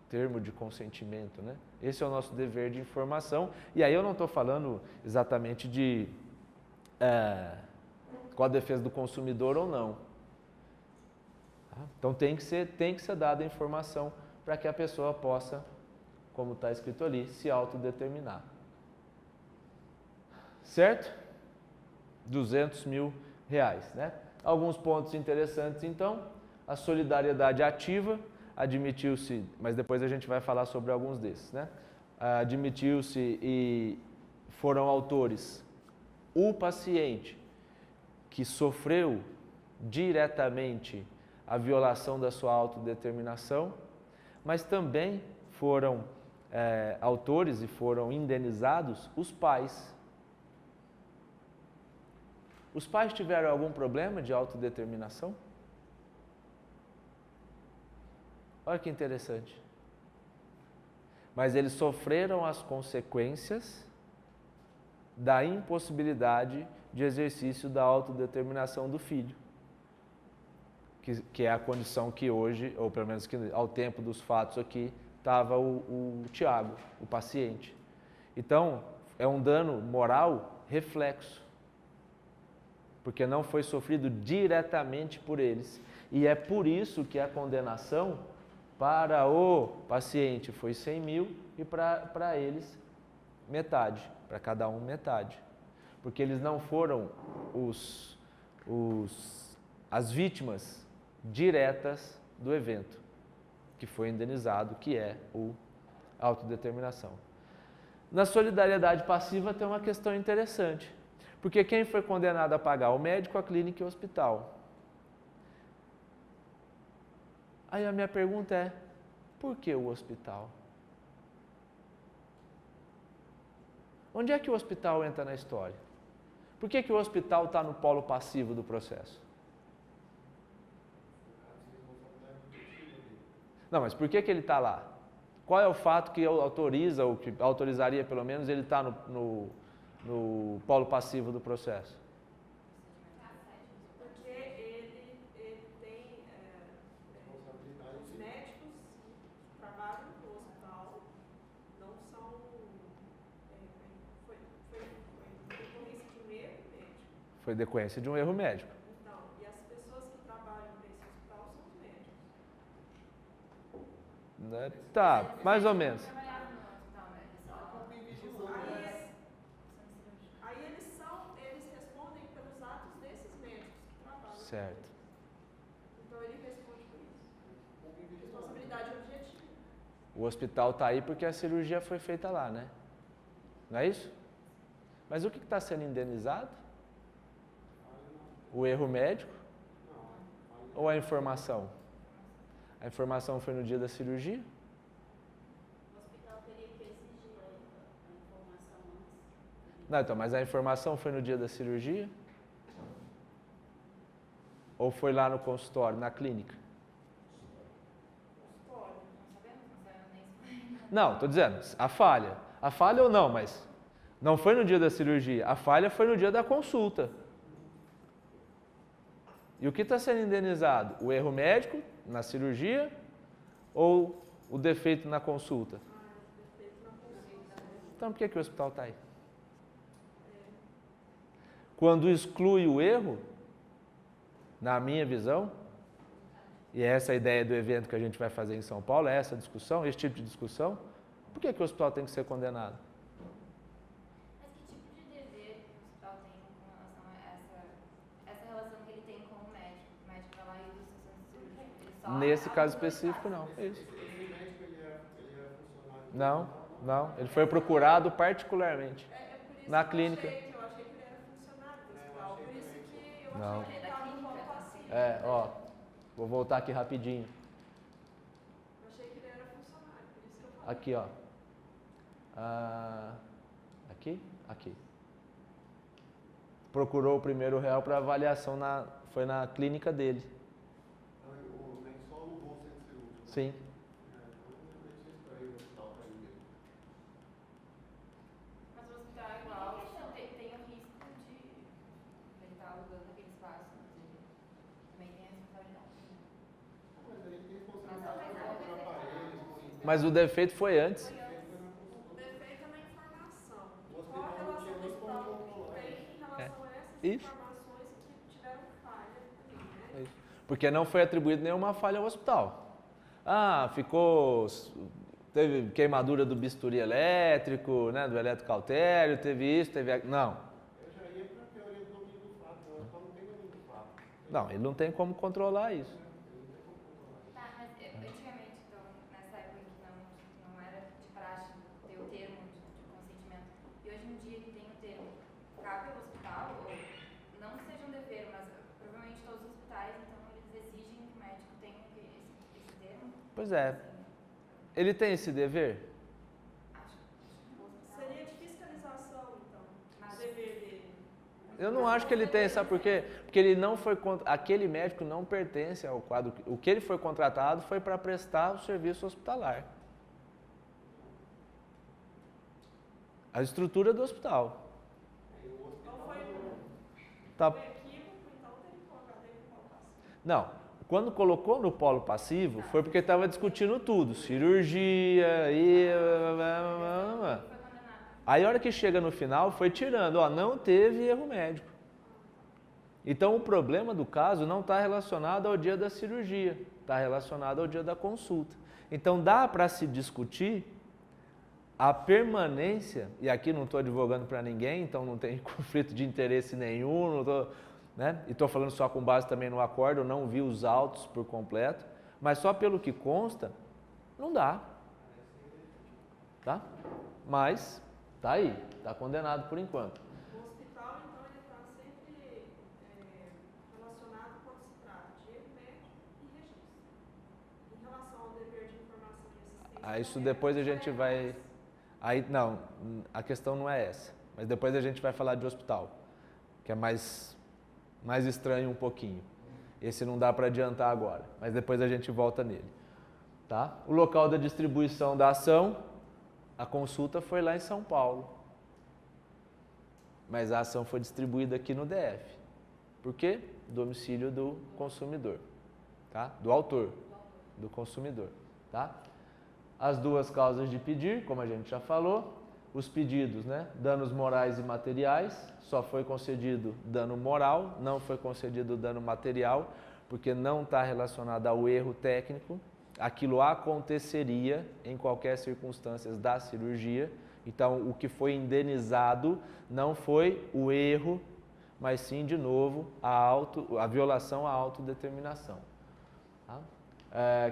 termo de consentimento, né? Esse é o nosso dever de informação. E aí eu não estou falando exatamente de com a defesa do consumidor ou não. Tá? Então tem que ser dada a informação para que a pessoa possa, como está escrito ali, se autodeterminar. Certo? R$200 mil, né? Alguns pontos interessantes, então. A solidariedade ativa, admitiu-se, mas depois a gente vai falar sobre alguns desses, né? Admitiu-se e foram autores o paciente que sofreu diretamente a violação da sua autodeterminação, mas também foram autores e foram indenizados os pais. Os pais tiveram algum problema de autodeterminação? Olha que interessante. Mas eles sofreram as consequências da impossibilidade de exercício da autodeterminação do filho, que é a condição que hoje, ou pelo menos que ao tempo dos fatos aqui, estava o Tiago, o paciente. Então, é um dano moral reflexo, porque não foi sofrido diretamente por eles. E é por isso que a condenação para o paciente foi 100 mil e para eles metade, para cada um metade. Porque eles não foram as vítimas diretas do evento, que foi indenizado, que é a autodeterminação. Na solidariedade passiva tem uma questão interessante, porque quem foi condenado a pagar? O médico, a clínica e o hospital. Aí a minha pergunta é, por que o hospital? Onde é que o hospital entra na história? Por que o hospital está no polo passivo do processo? Não, mas por que ele está lá? Qual é o fato que autoriza, ou que autorizaria pelo menos, ele estar no polo passivo do processo? Porque ele tem os médicos que trabalham no hospital, não são. Foi decorrência de um erro médico. Foi decorrência de um erro médico. Então, e as pessoas que trabalham nesse hospital são os médicos. Tá, mais ou menos. Aí eles respondem pelos atos desses médicos que trabalham. Certo. Então ele responde por isso. Responsabilidade objetiva. O hospital está aí porque a cirurgia foi feita lá, né? Não é isso? Mas o que está sendo indenizado? O erro médico? Ou a informação? A informação foi no dia da cirurgia? O hospital teria que exigir a informação antes. Não, então, mas a informação foi no dia da cirurgia? Ou foi lá no consultório, na clínica? Não, estou dizendo, a falha. A falha ou não, mas não foi no dia da cirurgia. A falha foi no dia da consulta. E o que está sendo indenizado? O erro médico na cirurgia ou o defeito na consulta? Então por que o hospital está aí? Quando exclui o erro, na minha visão, e essa é a ideia do evento que a gente vai fazer em São Paulo, é essa discussão, esse tipo de discussão, por que o hospital tem que ser condenado? Mas que tipo de dever o hospital tem com relação a essa relação que ele tem com o médico? O médico vai lá e usa sessões de cirurgia. Ele só Nesse caso autua e específico, faz. não. É isso. Esse médico, ele era funcionário? Não. Ele foi procurado particularmente. É por isso Na que clínica. eu achei que ele era funcionário do hospital. Por isso que eu Não. achei que ele estava no polo passivo. Vou voltar aqui rapidinho. Eu achei que ele era funcionário, por isso que eu falei. Aqui, aqui. Procurou o primeiro réu para avaliação, foi na clínica dele. Não, o médico só alugou o centro cirúrgico. Sim. Então, realmente isso para ele, o hospital para ele mesmo. Mas o hospital é igual, tem o risco de ele estar alugando aquele espaço, inclusive. Também tem a responsabilidade. Mas ele tem responsabilidade por comprar aparelhos, por Mas o defeito foi antes. O defeito é na informação. O Qual a hospital não relação tinha do nem como hospital controlar tem isso. em relação a essa Isso. informações que tiveram falha também, né? Porque não foi atribuída nenhuma falha ao hospital. Ah, teve queimadura do bisturi elétrico, né, do eletrocautério, teve isso, teve aquilo. Não. Eu já ia para a teoria do domínio do fato, o hospital não tem domínio do fato. Não, ele não tem como controlar isso. Tá, mas antigamente, então, nessa época que não era de praxe ter o termo de consentimento, e hoje em dia que tem o termo, cabe ao hospital, ou não que seja um dever, mas provavelmente todos os hospitais, então, eles exigem que o médico tenha esse termo? Pois é. Ele tem esse dever? Acho que o hospital... Seria de fiscalização, então, Mas- o dever dele. Eu não acho que ele tem, sabe por quê? Porque ele não foi aquele médico não pertence ao quadro. O que ele foi contratado foi para prestar o serviço hospitalar. A estrutura do hospital. Então foi Tá. um equívoco, então tem que colocar dentro do passo. Não. Quando colocou no polo passivo, foi porque estava discutindo tudo. Cirurgia e... Foi condenado. Aí a hora que chega no final, foi tirando. Ó, não teve erro médico. Então o problema do caso não está relacionado ao dia da cirurgia. Está relacionado ao dia da consulta. Então dá para se discutir a permanência, e aqui não estou advogando para ninguém, então não tem conflito de interesse nenhum, não tô, né? E estou falando só com base também no acordo, eu não vi os autos por completo, mas só pelo que consta, não dá. Tá? Mas, tá aí, está condenado por enquanto. O hospital, então, ele está sempre relacionado quando se trata de erro médico e registro. Em relação ao dever de informação e assistência. Aí isso depois a gente vai... Aí, não, a questão não é essa, mas depois a gente vai falar de hospital, que é mais estranho um pouquinho. Esse não dá para adiantar agora, mas depois a gente volta nele. Tá? O local da distribuição da ação, a consulta foi lá em São Paulo, mas a ação foi distribuída aqui no DF. Por quê? Domicílio do consumidor, tá? Do autor, do consumidor. Tá? As duas causas de pedir, como a gente já falou, os pedidos, né? Danos morais e materiais, só foi concedido dano moral, não foi concedido dano material, porque não está relacionado ao erro técnico. Aquilo aconteceria em qualquer circunstância da cirurgia. Então, o que foi indenizado não foi o erro, mas sim, de novo, a violação à autodeterminação. Tá?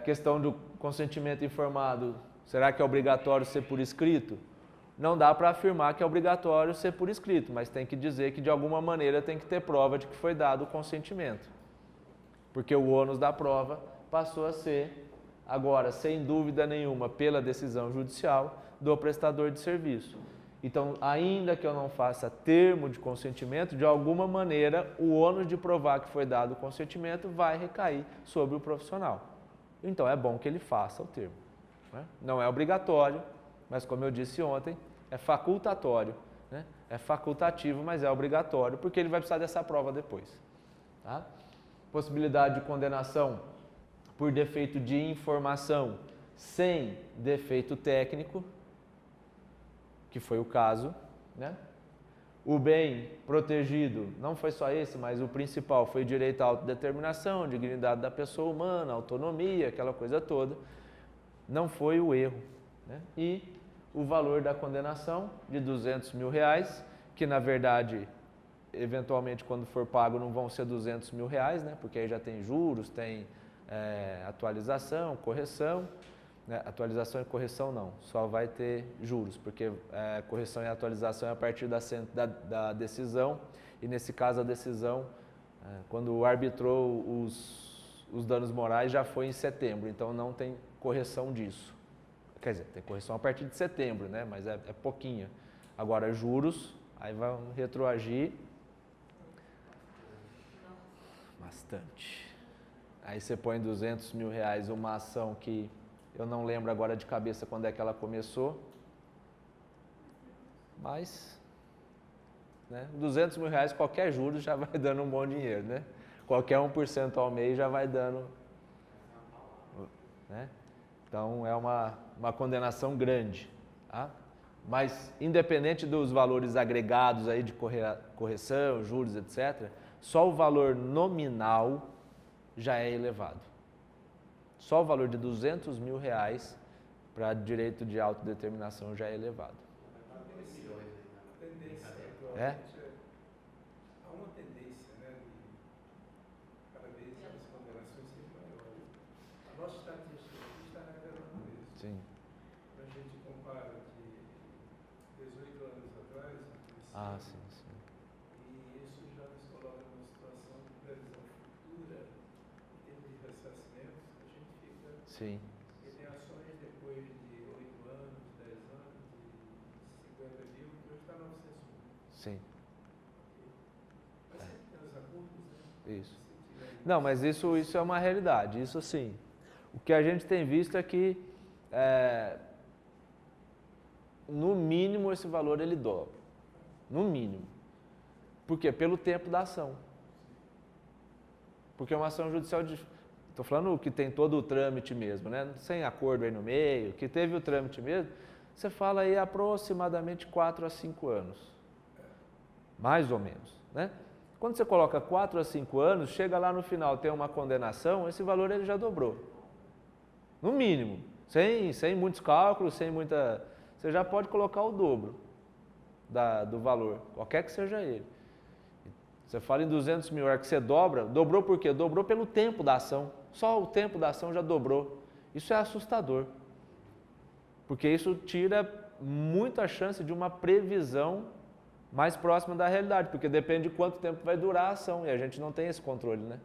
Questão do consentimento informado, será que é obrigatório ser por escrito? Não dá para afirmar que é obrigatório ser por escrito, mas tem que dizer que de alguma maneira tem que ter prova de que foi dado o consentimento. Porque o ônus da prova passou a ser, agora, sem dúvida nenhuma, pela decisão judicial do prestador de serviço. Então, ainda que eu não faça termo de consentimento, de alguma maneira o ônus de provar que foi dado o consentimento vai recair sobre o profissional. Então, é bom que ele faça o termo. Né? Não é obrigatório, mas como eu disse ontem, é facultatório. Né? É facultativo, mas é obrigatório, porque ele vai precisar dessa prova depois. Tá? Possibilidade de condenação por defeito de informação sem defeito técnico, que foi o caso. Né? O bem protegido, não foi só esse, mas o principal foi direito à autodeterminação, dignidade da pessoa humana, autonomia, aquela coisa toda. Não foi o erro. Né? E o valor da condenação de R$200 mil, que na verdade, eventualmente quando for pago não vão ser R$200 mil, né? Porque aí já tem juros, tem atualização, correção. Né? Atualização e correção não, só vai ter juros, porque correção e atualização é a partir da decisão, e nesse caso a decisão, quando arbitrou os danos morais, já foi em setembro, então não tem correção disso. Quer dizer, tem correção a partir de setembro, né? Mas é pouquinha. Agora, juros, aí vão retroagir bastante. Aí você põe R$200 mil uma ação que eu não lembro agora de cabeça quando é que ela começou, mas né, R$200 mil, qualquer juros já vai dando um bom dinheiro, né? Qualquer 1% ao mês já vai dando. Né? Então é uma condenação grande. Tá? Mas, independente dos valores agregados aí de correção, juros, etc., só o valor nominal já é elevado. Só o valor de R$200 mil para direito de autodeterminação já é elevado. É? Há uma tendência, né, de cada vez as condenações serem maiores. A nossa estatística aqui está revelando isso. Sim. A gente compara de 18 anos atrás, Sim. e isso já nos coloca numa situação de previsão futura, em termos de ressarcimentos, a gente fica. Sim. E tem ações depois de 8 anos, 10 anos, de 50 mil, que hoje está 900 mil. Sim. Mas sempre tem os acordos, né? Isso. Não, mas isso é uma realidade. Isso sim. O que a gente tem visto é que, no mínimo, esse valor ele dobra. No mínimo. Por quê? Pelo tempo da ação. Porque uma ação judicial, estou falando que tem todo o trâmite mesmo, né? Sem acordo aí no meio, que teve o trâmite mesmo, você fala aí aproximadamente 4 a 5 anos. Mais ou menos, né? Quando você coloca 4 a 5 anos, chega lá no final, tem uma condenação, esse valor ele já dobrou. No mínimo. Sem muitos cálculos, sem muita... Você já pode colocar o dobro do valor, qualquer que seja ele. Você fala em 200 mil, que você dobrou por quê? Dobrou pelo tempo da ação. Só o tempo da ação já dobrou. Isso é assustador. Porque isso tira muita chance de uma previsão mais próxima da realidade, porque depende de quanto tempo vai durar a ação, e a gente não tem esse controle, né?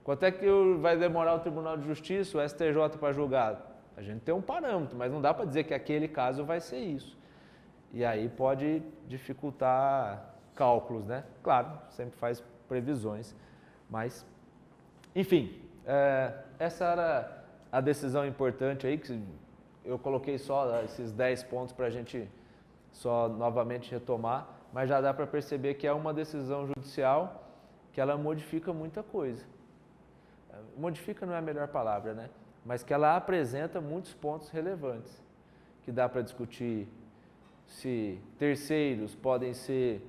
Quanto é que vai demorar o Tribunal de Justiça, o STJ para julgar? A gente tem um parâmetro, mas não dá para dizer que aquele caso vai ser isso. E aí pode dificultar cálculos, né? Claro, sempre faz previsões, mas, enfim, essa era a decisão importante aí, que eu coloquei só esses 10 pontos para a gente só novamente retomar, mas já dá para perceber que é uma decisão judicial que ela modifica muita coisa. Modifica não é a melhor palavra, né? Mas que ela apresenta muitos pontos relevantes, que dá para discutir se terceiros podem ser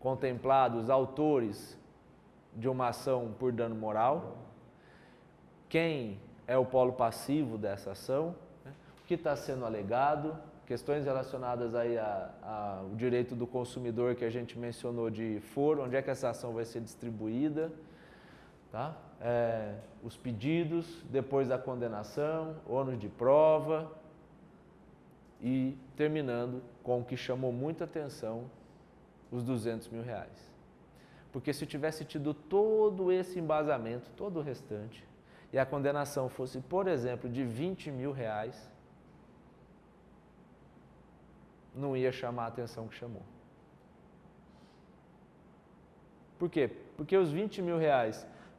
contemplados autores de uma ação por dano moral, quem é o polo passivo dessa ação, né? O que está sendo alegado, questões relacionadas aí ao direito do consumidor que a gente mencionou de foro, onde é que essa ação vai ser distribuída, tá? Os pedidos depois da condenação, ônus de prova e terminando com o que chamou muita atenção, os R$200 mil. Porque se tivesse tido todo esse embasamento, todo o restante, e a condenação fosse, por exemplo, de R$20 mil, não ia chamar a atenção que chamou. Por quê? Porque os R$20 mil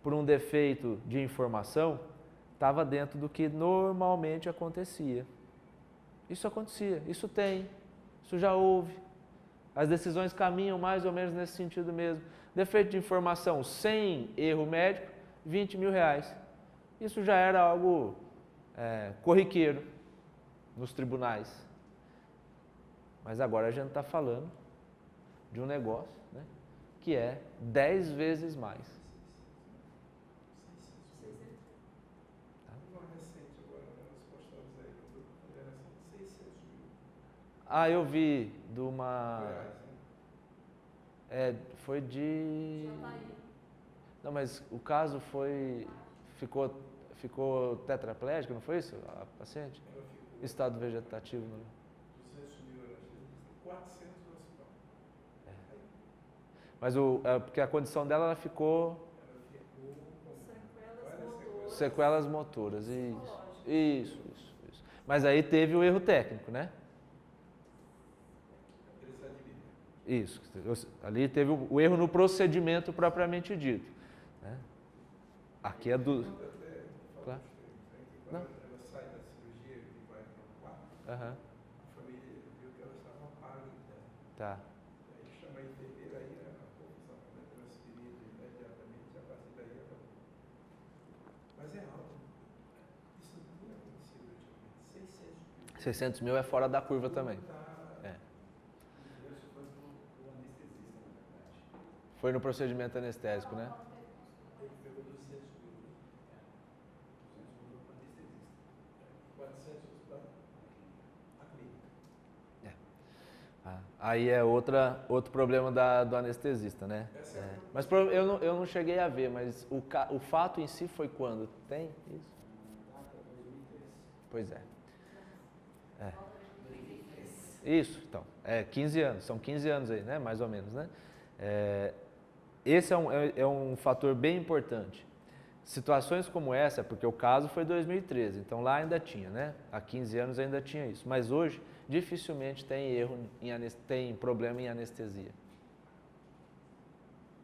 por um defeito de informação estava dentro do que normalmente acontecia. Isso acontecia, isso tem, isso já houve. As decisões caminham mais ou menos nesse sentido mesmo. Defeito de informação sem erro médico, R$20 mil. Isso já era algo corriqueiro nos tribunais. Mas agora a gente está falando de um negócio, né, que é 10 vezes mais. Uma recente agora, nós postamos aí, condenação de 600 mil. Eu vi de uma... Reais, né? Foi de... Já tá aí. Não, mas o caso ficou tetraplégico, não foi isso? A paciente? Ela ficou Estado vegetativo. Não? 200 mil, ela teve 400 no hospital. Mas porque a condição dela, ela ficou Ela ficou com Sequelas várias motoras. sequelas motoras. Psicológicas. Isso. Mas aí teve o erro técnico, né? Isso. Ali teve o erro no procedimento propriamente dito, né? Aqui é do... Claro. Quando ela sai da cirurgia e vai para o quarto, Aham. a família viu que ela estava pálida. Tá. Aí chama a enfermeira, aí a confusão foi transferida imediatamente, a partir daí ela... Mas é alto. Isso não tinha acontecido antigamente. 600 600 mil é fora da curva também. É. Foi no procedimento anestésico, né? Aí é outro problema do anestesista, né? Mas eu não cheguei a ver, mas o fato em si foi quando? Tem isso? Pois é. Isso, então. 15 anos, são 15 anos aí, né? Mais ou menos, né? Esse é um fator bem importante. Situações como essa, porque o caso foi 2013, então lá ainda tinha, né? Há 15 anos ainda tinha isso. Mas hoje, dificilmente tem problema em anestesia.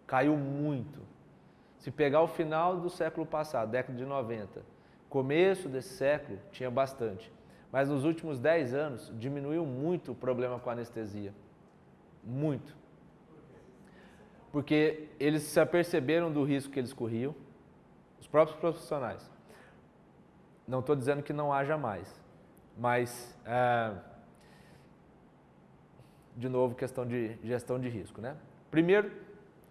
Caiu muito. Se pegar o final do século passado, década de 90, começo desse século, tinha bastante. Mas nos últimos 10 anos, diminuiu muito o problema com a anestesia. Muito. Porque eles se aperceberam do risco que eles corriam, os próprios profissionais. Não estou dizendo que não haja mais, mas, de novo, questão de gestão de risco, né? Primeiro,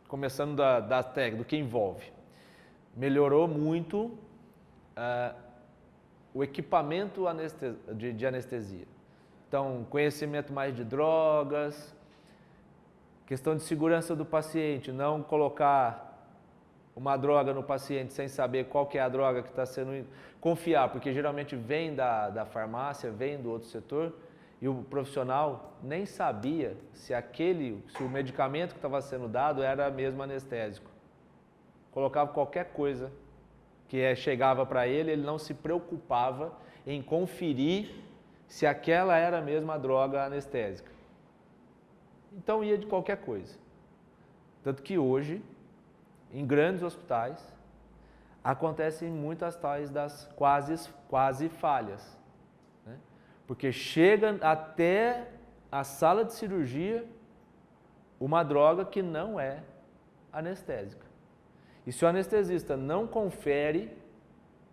começando da técnica, do que envolve. Melhorou muito o equipamento de anestesia. Então, conhecimento mais de drogas, questão de segurança do paciente, não colocar uma droga no paciente sem saber qual que é a droga que está sendo... Confiar, porque geralmente vem da farmácia, vem do outro setor, e o profissional nem sabia se o medicamento que estava sendo dado era mesmo anestésico. Colocava qualquer coisa que chegava para ele não se preocupava em conferir se aquela era mesmo a droga anestésica. Então ia de qualquer coisa. Tanto que hoje, em grandes hospitais, acontecem muitas tais das quase falhas. Né? Porque chega até a sala de cirurgia uma droga que não é anestésica. E se o anestesista não confere,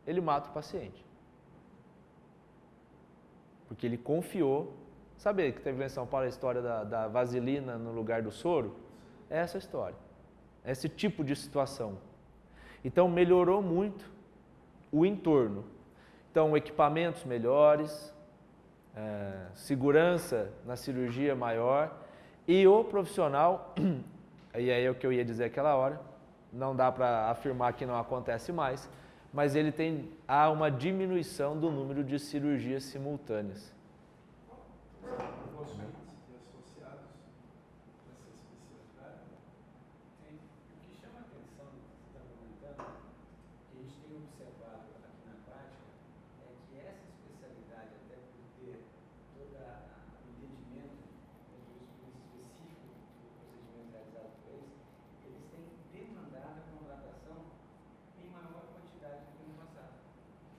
ele mata o paciente. Porque ele confiou. Sabe que teve em São Paulo a história da vaselina no lugar do soro? É essa a história. Esse tipo de situação. Então, melhorou muito o entorno. Então, equipamentos melhores, segurança na cirurgia maior e o profissional, e aí é o que eu ia dizer aquela hora, não dá para afirmar que não acontece mais, mas há uma diminuição do número de cirurgias simultâneas.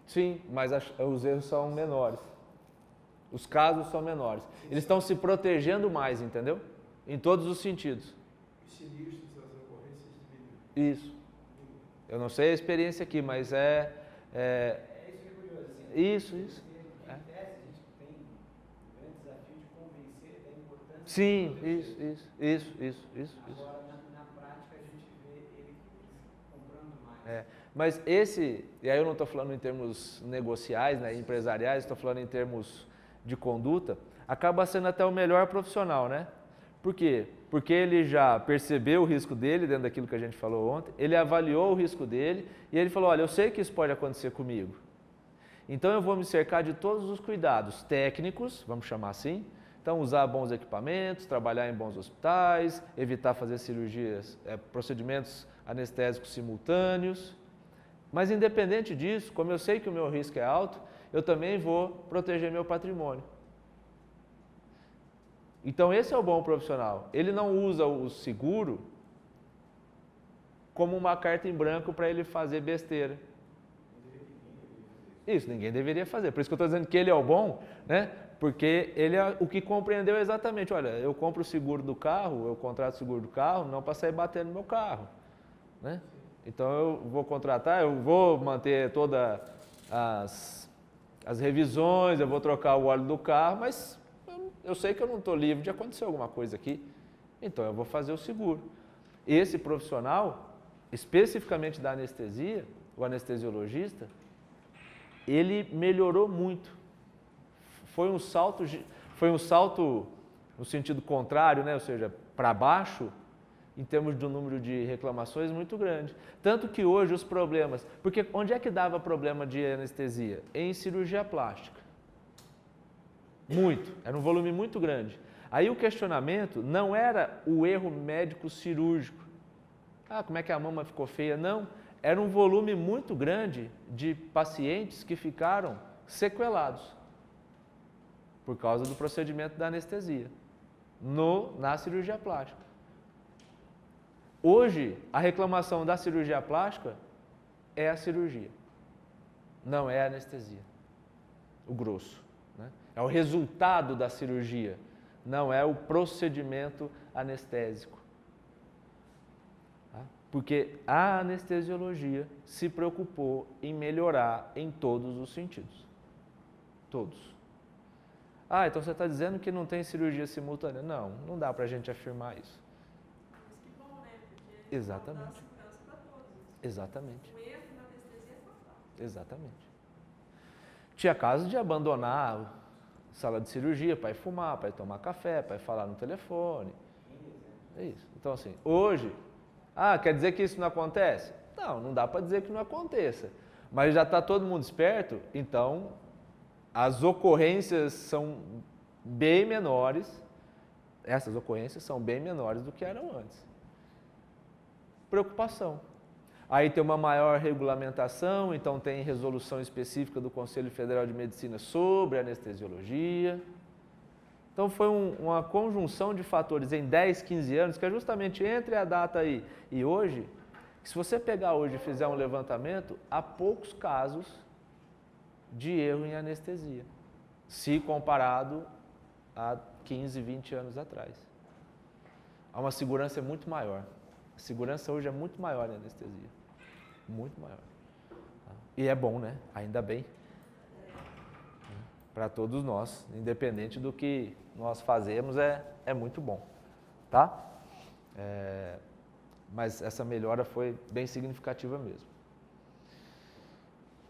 Sim, mas os erros são menores. Os casos são menores. Eles estão se protegendo mais, entendeu? Em todos os sentidos. Os sinistros, as ocorrências diminuem. Isso. Eu não sei a experiência aqui, mas é isso que é curioso. Assim, isso. Em tese, a gente tem um grande desafio de convencer da importância. Sim, isso. Agora, na prática, a gente vê ele comprando mais. Mas e aí eu não estou falando em termos negociais, né, empresariais, estou falando em termos de conduta, acaba sendo até o melhor profissional, né? Por quê? Porque ele já percebeu o risco dele, dentro daquilo que a gente falou ontem, ele avaliou o risco dele e ele falou, olha, eu sei que isso pode acontecer comigo. Então eu vou me cercar de todos os cuidados técnicos, vamos chamar assim, então usar bons equipamentos, trabalhar em bons hospitais, evitar fazer cirurgias, procedimentos anestésicos simultâneos. Mas independente disso, como eu sei que o meu risco é alto, eu também vou proteger meu patrimônio. Então esse é o bom profissional. Ele não usa o seguro como uma carta em branco para ele fazer besteira. Isso, ninguém deveria fazer. Por isso que eu estou dizendo que ele é o bom, né? Porque ele é o que compreendeu exatamente. Olha, eu compro o seguro do carro, eu contrato o seguro do carro, não para sair batendo no meu carro, né? Então eu vou contratar, eu vou manter todas as as revisões, eu vou trocar o óleo do carro, mas eu sei que eu não estou livre de acontecer alguma coisa aqui, então eu vou fazer o seguro. Esse profissional, especificamente da anestesia, o anestesiologista, ele melhorou muito. Foi um salto no sentido contrário, né? Ou seja, para baixo, em termos do número de reclamações, muito grande. Tanto que hoje os problemas... Porque onde é que dava problema de anestesia? Em cirurgia plástica. Muito. Era um volume muito grande. Aí o questionamento não era o erro médico cirúrgico. Ah, como é que a mama ficou feia? Não. Era um volume muito grande de pacientes que ficaram sequelados por causa do procedimento da anestesia na cirurgia plástica. Hoje, a reclamação da cirurgia plástica é a cirurgia, não é a anestesia, o grosso, né? É o resultado da cirurgia, não é o procedimento anestésico. Tá? Porque a anestesiologia se preocupou em melhorar em todos os sentidos. Todos. Ah, então você está dizendo que não tem cirurgia simultânea? Não, não dá para a gente afirmar isso. Mas que bom, né? Porque Exatamente. dá segurança para todos. Exatamente. O erro na anestesia é fatal. Exatamente. Tinha casos de abandonar a sala de cirurgia para ir fumar, para ir tomar café, para ir falar no telefone. É isso. Então, assim, hoje, quer dizer que isso não acontece? Não, não dá para dizer que não aconteça. Mas já está todo mundo esperto, então as ocorrências são bem menores, essas ocorrências são bem menores do que eram antes. Preocupação. Aí tem uma maior regulamentação, então tem resolução específica do Conselho Federal de Medicina sobre anestesiologia. Então foi uma conjunção de fatores em 10, 15 anos, que é justamente entre a data aí e hoje, que se você pegar hoje e fizer um levantamento, há poucos casos de erro em anestesia, se comparado a 15, 20 anos atrás. Há uma segurança muito maior. A segurança hoje é muito maior em anestesia. Muito maior. E é bom, né? Ainda bem. Para todos nós, independente do que nós fazemos, é muito bom. Tá? Mas essa melhora foi bem significativa mesmo.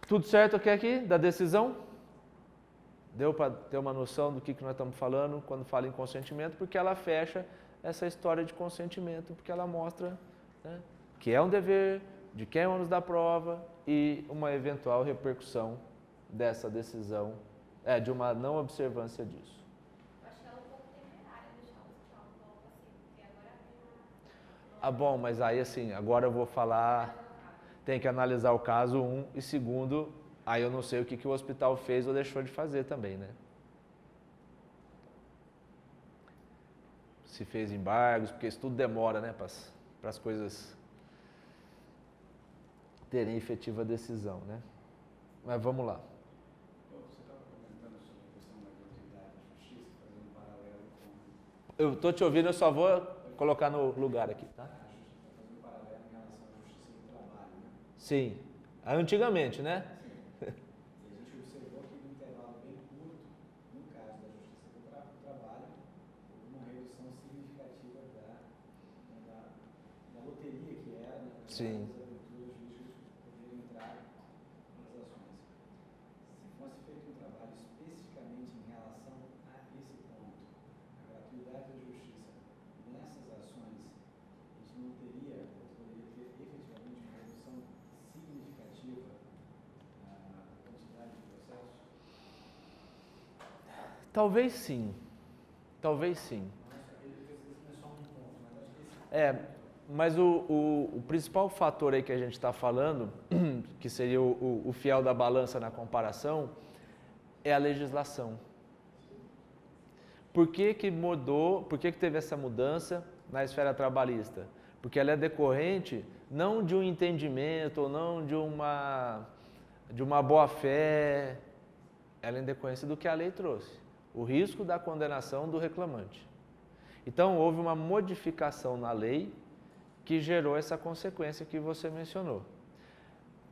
Tudo certo aqui da decisão? Deu para ter uma noção do que nós estamos falando quando fala em consentimento, porque ela fecha essa história de consentimento, porque ela mostra, né, que é um dever, de quem é o ônus da prova e uma eventual repercussão dessa decisão, de uma não observância disso. Eu acho que ela é um pouco temerária deixar o hospital no polo passivo, porque agora Bom, mas aí assim, agora eu vou falar, tem que analisar o caso 1 e segundo, aí eu não sei o que o hospital fez ou deixou de fazer também, né? Se fez embargos, porque isso tudo demora, né, para as coisas terem efetiva decisão, né? Mas vamos lá. Você estava comentando sobre a questão da gratuidade da justiça, fazendo um paralelo com... Eu estou te ouvindo, eu só vou colocar no lugar aqui, tá? Fazendo um paralelo em relação à justiça do trabalho, né? Sim, antigamente, né? E a gente observou que num intervalo bem curto, no caso da justiça do trabalho, houve uma redução significativa da loteria que era, né? Sim. Talvez sim, talvez sim. Mas o principal fator aí que a gente está falando, que seria o fiel da balança na comparação, é a legislação. Por que mudou, por que teve essa mudança na esfera trabalhista? Porque ela é decorrente não de um entendimento ou não de uma boa-fé, ela é em decorrência do que a lei trouxe. O risco da condenação do reclamante. Então, houve uma modificação na lei que gerou essa consequência que você mencionou.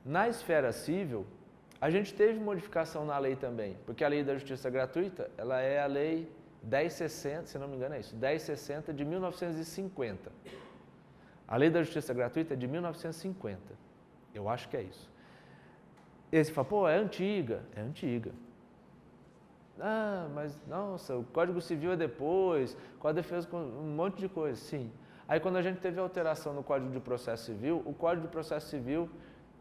Na esfera civil, A gente teve modificação na lei também, porque a lei da justiça gratuita, ela é a lei 1060, se não me engano é isso, 1060 de 1950. A lei da justiça gratuita é de 1950, eu acho que é isso. Esse fala, pô, é antiga. Ah, mas nossa, o Código Civil é depois, Código de Defesa, um monte de coisa, sim. Aí quando a gente teve a alteração no Código de Processo Civil, o Código de Processo Civil,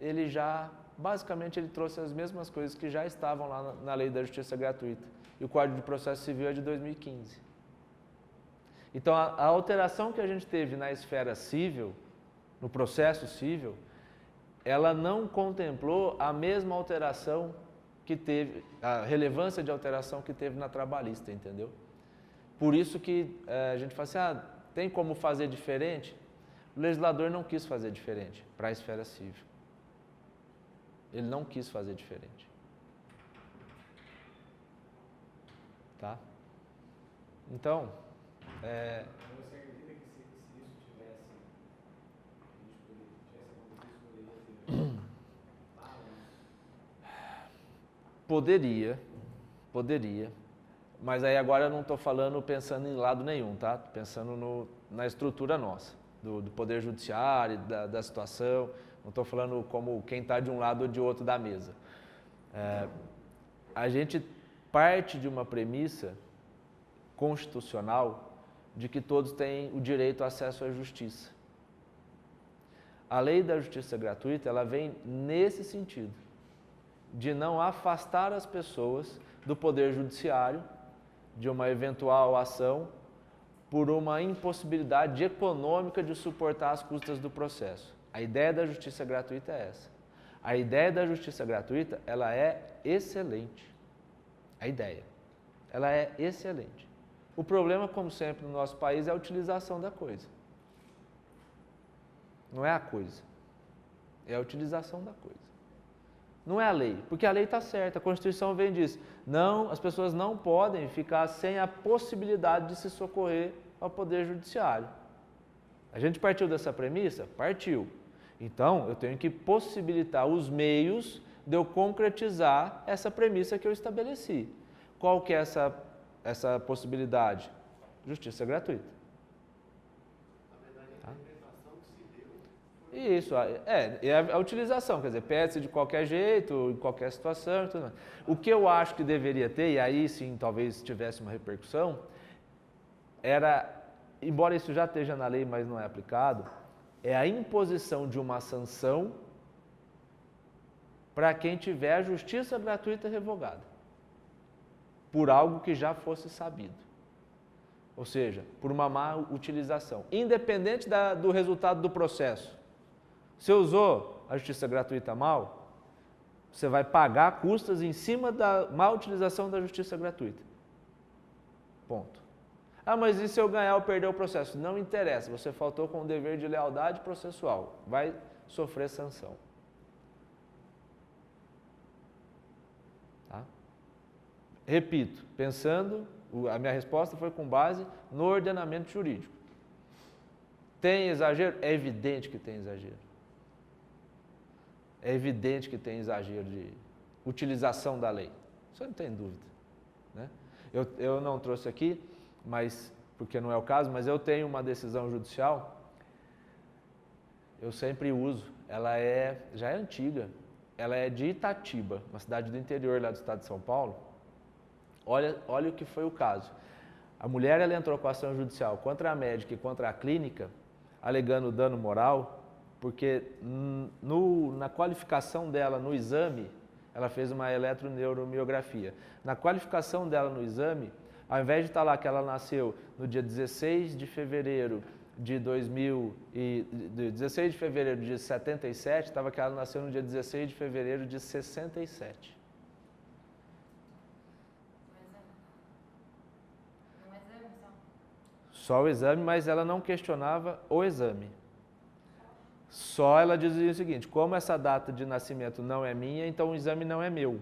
ele já, basicamente, ele trouxe as mesmas coisas que já estavam lá na Lei da Justiça Gratuita. E o Código de Processo Civil é de 2015. Então, a alteração que a gente teve na esfera civil, no processo civil, ela não contemplou a mesma alteração que teve, a relevância de alteração que teve na trabalhista, entendeu? Por isso que a gente fala assim, tem como fazer diferente? O legislador não quis fazer diferente para a esfera civil. Ele não quis fazer diferente. Tá? Então, Você acredita que se isso tivesse, poderia ter Poderia, mas aí agora eu não estou falando pensando em lado nenhum, tá? Pensando na estrutura nossa, do Poder Judiciário, da situação, não estou falando como quem está de um lado ou de outro da mesa. A gente parte de uma premissa constitucional de que todos têm o direito ao acesso à justiça. A lei da justiça gratuita, ela vem nesse sentido, de não afastar as pessoas do poder judiciário, de uma eventual ação, por uma impossibilidade econômica de suportar as custas do processo. A ideia da justiça gratuita é essa. A ideia da justiça gratuita, ela é excelente. A ideia. Ela é excelente. O problema, como sempre no nosso país, é a utilização da coisa. Não é a coisa. É a utilização da coisa. Não é a lei, porque a lei está certa, a Constituição vem e diz, não, as pessoas não podem ficar sem a possibilidade de se socorrer ao Poder Judiciário. A gente partiu dessa premissa? Partiu. Então, eu tenho que possibilitar os meios de eu concretizar essa premissa que eu estabeleci. Qual que é essa possibilidade? Justiça gratuita. Isso, é a utilização, quer dizer, pede-se de qualquer jeito, em qualquer situação. Tudo mais. O que eu acho que deveria ter, e aí sim talvez tivesse uma repercussão, era, embora isso já esteja na lei, mas não é aplicado, é a imposição de uma sanção para quem tiver a justiça gratuita revogada, por algo que já fosse sabido. Ou seja, por uma má utilização, independente do resultado do processo. Você usou a justiça gratuita mal, você vai pagar custas em cima da má utilização da justiça gratuita. Ponto. Mas e se eu ganhar ou perder o processo? Não interessa, você faltou com o dever de lealdade processual, vai sofrer sanção. Tá? Repito, pensando, a minha resposta foi com base no ordenamento jurídico. Tem exagero? É evidente que tem exagero. É evidente que tem exagero de utilização da lei. Isso não tem dúvida. Né? Eu não trouxe aqui, mas, porque não é o caso, mas eu tenho uma decisão judicial, eu sempre uso, ela já é antiga, ela é de Itatiba, uma cidade do interior lá do estado de São Paulo. Olha o que foi o caso. A mulher ela entrou com ação judicial contra a médica e contra a clínica, alegando dano moral, porque na qualificação dela no exame, ela fez uma eletroneuromiografia. Na qualificação dela no exame, ao invés de estar lá que ela nasceu no dia 16 de fevereiro de 16 de fevereiro de 77, estava que ela nasceu no dia 16 de fevereiro de 67. Um exame só? Só o exame, mas ela não questionava o exame. Só ela dizia o seguinte, como essa data de nascimento não é minha, então o exame não é meu.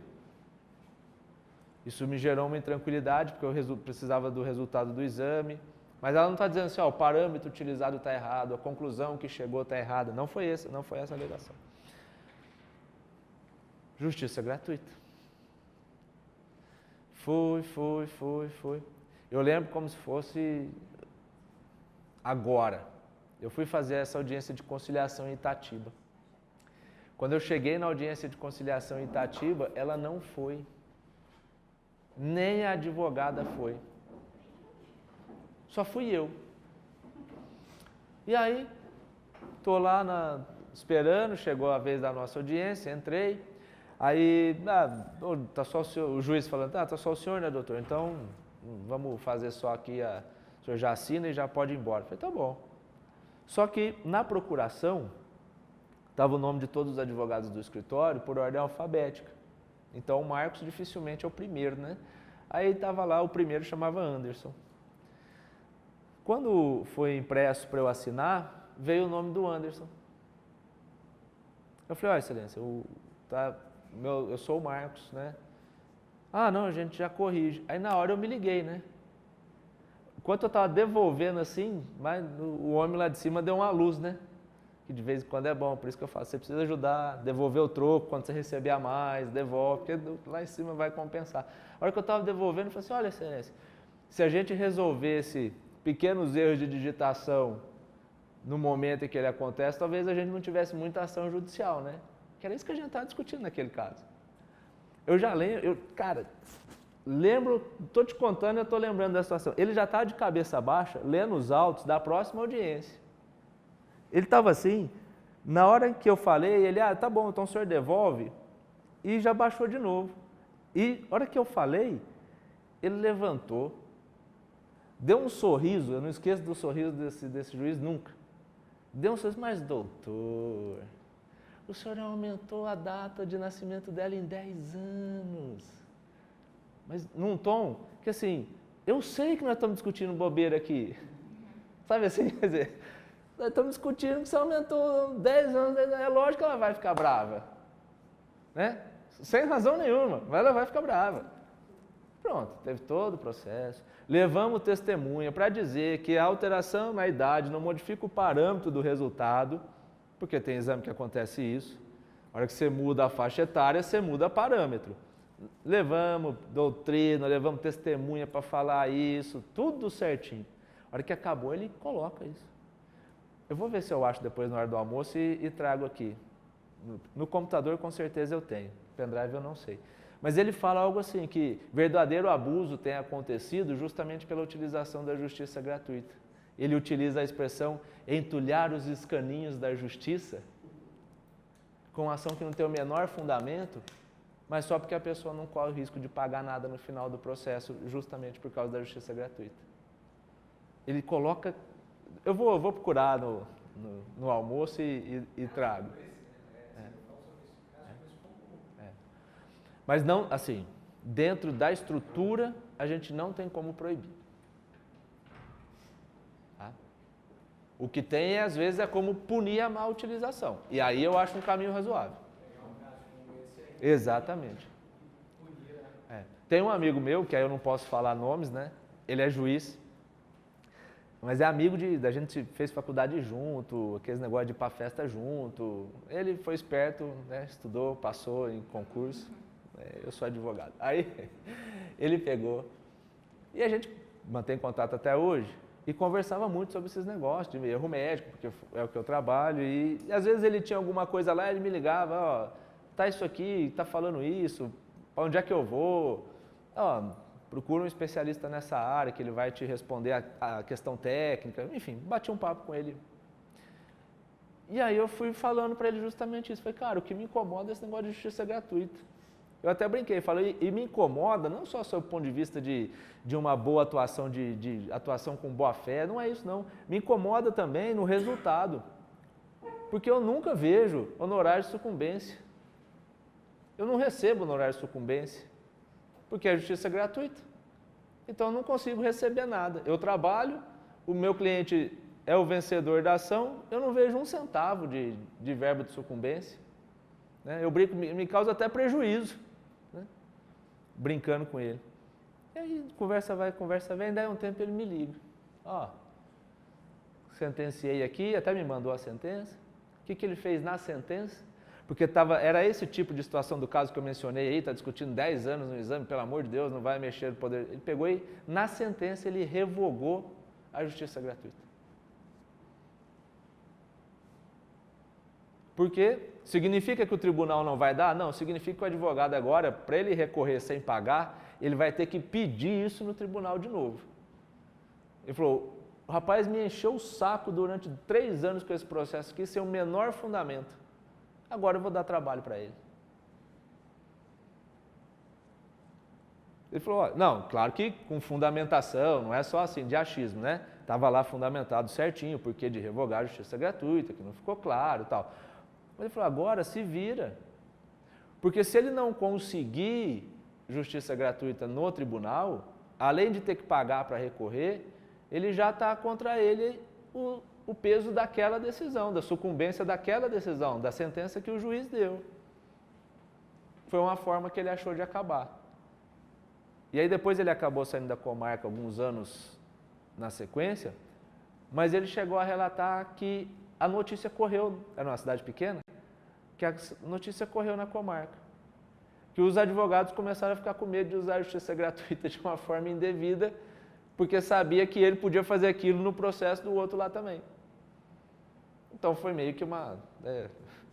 Isso me gerou uma intranquilidade, porque eu precisava do resultado do exame. Mas ela não está dizendo assim, o parâmetro utilizado está errado, a conclusão que chegou está errada. Não foi essa a alegação. Justiça gratuita. Fui. Eu lembro como se fosse agora. Eu fui fazer essa audiência de conciliação em Itatiba. Quando eu cheguei na audiência de conciliação em Itatiba, ela não foi. Nem a advogada foi. Só fui eu. E aí, estou lá esperando, chegou a vez da nossa audiência, entrei. Aí, tá só o juiz falando, tá só o senhor, né, doutor? Então, vamos fazer só aqui, o senhor já assina e já pode ir embora. Eu falei, tá bom. Só que na procuração, estava o nome de todos os advogados do escritório por ordem alfabética. Então, o Marcos dificilmente é o primeiro, né? Aí estava lá, o primeiro chamava Anderson. Quando foi impresso para eu assinar, veio o nome do Anderson. Eu falei, excelência, eu sou o Marcos, né? Não, a gente já corrige. Aí na hora eu me liguei, né? Enquanto eu estava devolvendo assim, mas o homem lá de cima deu uma luz, né? Que de vez em quando é bom, por isso que eu falo, você precisa ajudar, devolver o troco, quando você receber a mais, devolve, porque lá em cima vai compensar. A hora que eu estava devolvendo, eu falei assim, olha, excelência, se a gente resolvesse pequenos erros de digitação no momento em que ele acontece, talvez a gente não tivesse muita ação judicial, né? Que era isso que a gente estava discutindo naquele caso. Eu já lembro, estou te contando e eu estou lembrando da situação. Ele já estava de cabeça baixa, lendo os autos da próxima audiência. Ele estava assim, na hora que eu falei, ele, tá bom, então o senhor devolve, e já baixou de novo. E na hora que eu falei, ele levantou, deu um sorriso, eu não esqueço do sorriso desse juiz nunca. Deu um sorriso, mas doutor, o senhor aumentou a data de nascimento dela em 10 anos. Mas num tom que assim, eu sei que nós estamos discutindo bobeira aqui. Sabe assim, quer dizer, nós estamos discutindo que você aumentou 10 anos, é lógico que ela vai ficar brava. Né? Sem razão nenhuma, mas ela vai ficar brava. Pronto, teve todo o processo. Levamos testemunha para dizer que a alteração na idade não modifica o parâmetro do resultado, porque tem exame que acontece isso. Na hora que você muda a faixa etária, você muda parâmetro. Levamos doutrina, levamos testemunha para falar isso, tudo certinho. Na hora que acabou, ele coloca isso. Eu vou ver se eu acho depois na hora do almoço e trago aqui. No computador, com certeza eu tenho. Pendrive eu não sei. Mas ele fala algo assim, que verdadeiro abuso tem acontecido justamente pela utilização da justiça gratuita. Ele utiliza a expressão entulhar os escaninhos da justiça com ação que não tem o menor fundamento, mas só porque a pessoa não corre o risco de pagar nada no final do processo, justamente por causa da justiça gratuita. Ele coloca... Eu vou procurar no almoço e trago. Mas não, assim, dentro da estrutura, a gente não tem como proibir. Tá? O que tem, às vezes, é como punir a má utilização. E aí eu acho um caminho razoável. Exatamente. Tem um amigo meu, que aí eu não posso falar nomes, né? Ele é juiz, mas é amigo da gente fez faculdade junto, aqueles negócios de ir pra festa junto. Ele foi esperto, né? Estudou, passou em concurso. Eu sou advogado. Aí ele pegou e a gente mantém contato até hoje e conversava muito sobre esses negócios de erro médico, porque é o que eu trabalho e às vezes ele tinha alguma coisa lá, ele me ligava, tá isso aqui, tá falando isso, para onde é que eu vou? Procura um especialista nessa área que ele vai te responder a questão técnica, enfim, bati um papo com ele. E aí eu fui falando para ele justamente isso, falei, cara, o que me incomoda é esse negócio de justiça gratuita. Eu até brinquei, falei, e me incomoda não só sob o ponto de vista de uma boa atuação, de atuação com boa fé, não é isso não. Me incomoda também no resultado, porque eu nunca vejo honorário de sucumbência. Eu não recebo honorário de sucumbência, porque a justiça é gratuita. Então eu não consigo receber nada. Eu trabalho, o meu cliente é o vencedor da ação, eu não vejo um centavo de verba de sucumbência. Né? Eu brinco, me causa até prejuízo. Brincando com ele. E aí, conversa vai, conversa vem, daí um tempo ele me liga. Sentenciei aqui, até me mandou a sentença. O que ele fez na sentença? Porque era esse tipo de situação do caso que eu mencionei aí, está discutindo 10 anos no exame, pelo amor de Deus, não vai mexer no poder. Ele pegou e, na sentença, ele revogou a justiça gratuita. Por quê? Significa que o tribunal não vai dar? Não, significa que o advogado agora, para ele recorrer sem pagar, ele vai ter que pedir isso no tribunal de novo. Ele falou, o rapaz me encheu o saco durante 3 anos com esse processo aqui, sem o menor fundamento. Agora eu vou dar trabalho para ele. Ele falou, ó, não, claro que com fundamentação, não é só assim, de achismo, né? Estava lá fundamentado certinho, porque de revogar a justiça gratuita, que não ficou claro e tal. Mas ele falou, agora se vira. Porque se ele não conseguir justiça gratuita no tribunal, além de ter que pagar para recorrer, ele já está contra ele o peso daquela decisão, da sucumbência daquela decisão, da sentença que o juiz deu. Foi uma forma que ele achou de acabar. E aí depois ele acabou saindo da comarca alguns anos na sequência, mas ele chegou a relatar que a notícia correu, era uma cidade pequena, que a notícia correu na comarca. Que os advogados começaram a ficar com medo de usar a justiça gratuita de uma forma indevida, porque sabia que ele podia fazer aquilo no processo do outro lá também. Então foi meio que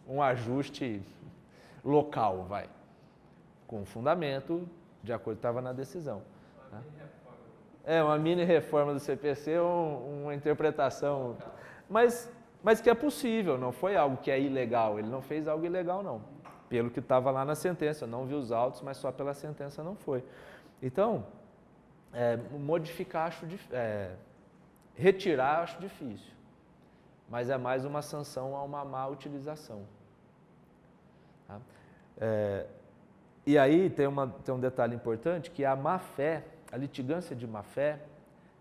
um ajuste local, com fundamento, de acordo com o que estava na decisão. Uma mini reforma do CPC, uma interpretação, mas que é possível, não foi algo que é ilegal, ele não fez algo ilegal não, pelo que estava lá na sentença, não vi os autos, mas só pela sentença não foi. Então, modificar, retirar acho difícil, mas é mais uma sanção a uma má utilização. Tá? E aí tem um detalhe importante, que a má-fé, a litigância de má-fé,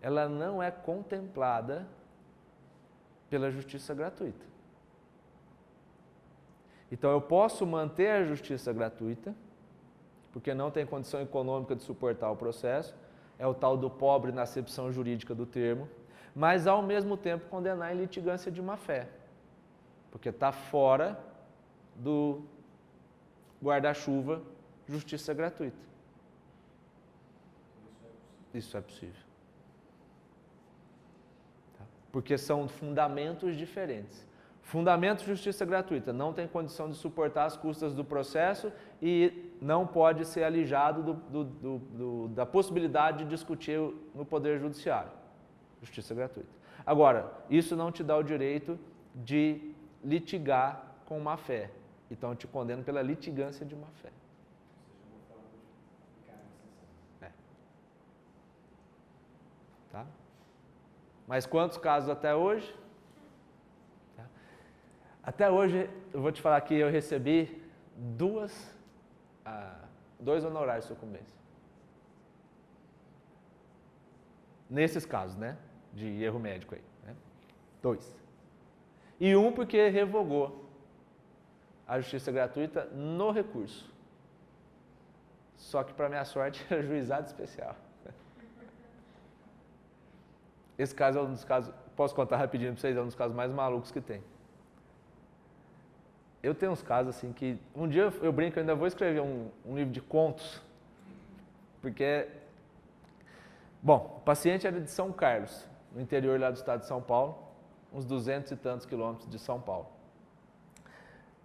ela não é contemplada pela justiça gratuita. Então eu posso manter a justiça gratuita, porque não tem condição econômica de suportar o processo, é o tal do pobre na acepção jurídica do termo, mas ao mesmo tempo condenar em litigância de má-fé, porque está fora do guarda-chuva justiça gratuita. Isso é possível. Tá? Porque são fundamentos diferentes. Fundamento de justiça gratuita não tem condição de suportar as custas do processo e não pode ser alijado da possibilidade de discutir no Poder Judiciário. Justiça gratuita. Agora, isso não te dá o direito de litigar com má-fé. Então, eu te condeno pela litigância de má-fé. Tá? Mas quantos casos até hoje? Tá? Até hoje, eu vou te falar que eu recebi 2 honorários de sucumbência. Nesses casos, né? De erro médico aí. Né? 2. E um porque revogou a justiça gratuita no recurso. Só que, para minha sorte, era juizado especial. Esse caso é um dos casos, posso contar rapidinho para vocês, é um dos casos mais malucos que tem. Eu tenho uns casos assim que, um dia eu brinco, eu ainda vou escrever um livro de contos, porque, bom, o paciente era de São Carlos, no interior lá do estado de São Paulo, uns 200 e tantos quilômetros de São Paulo.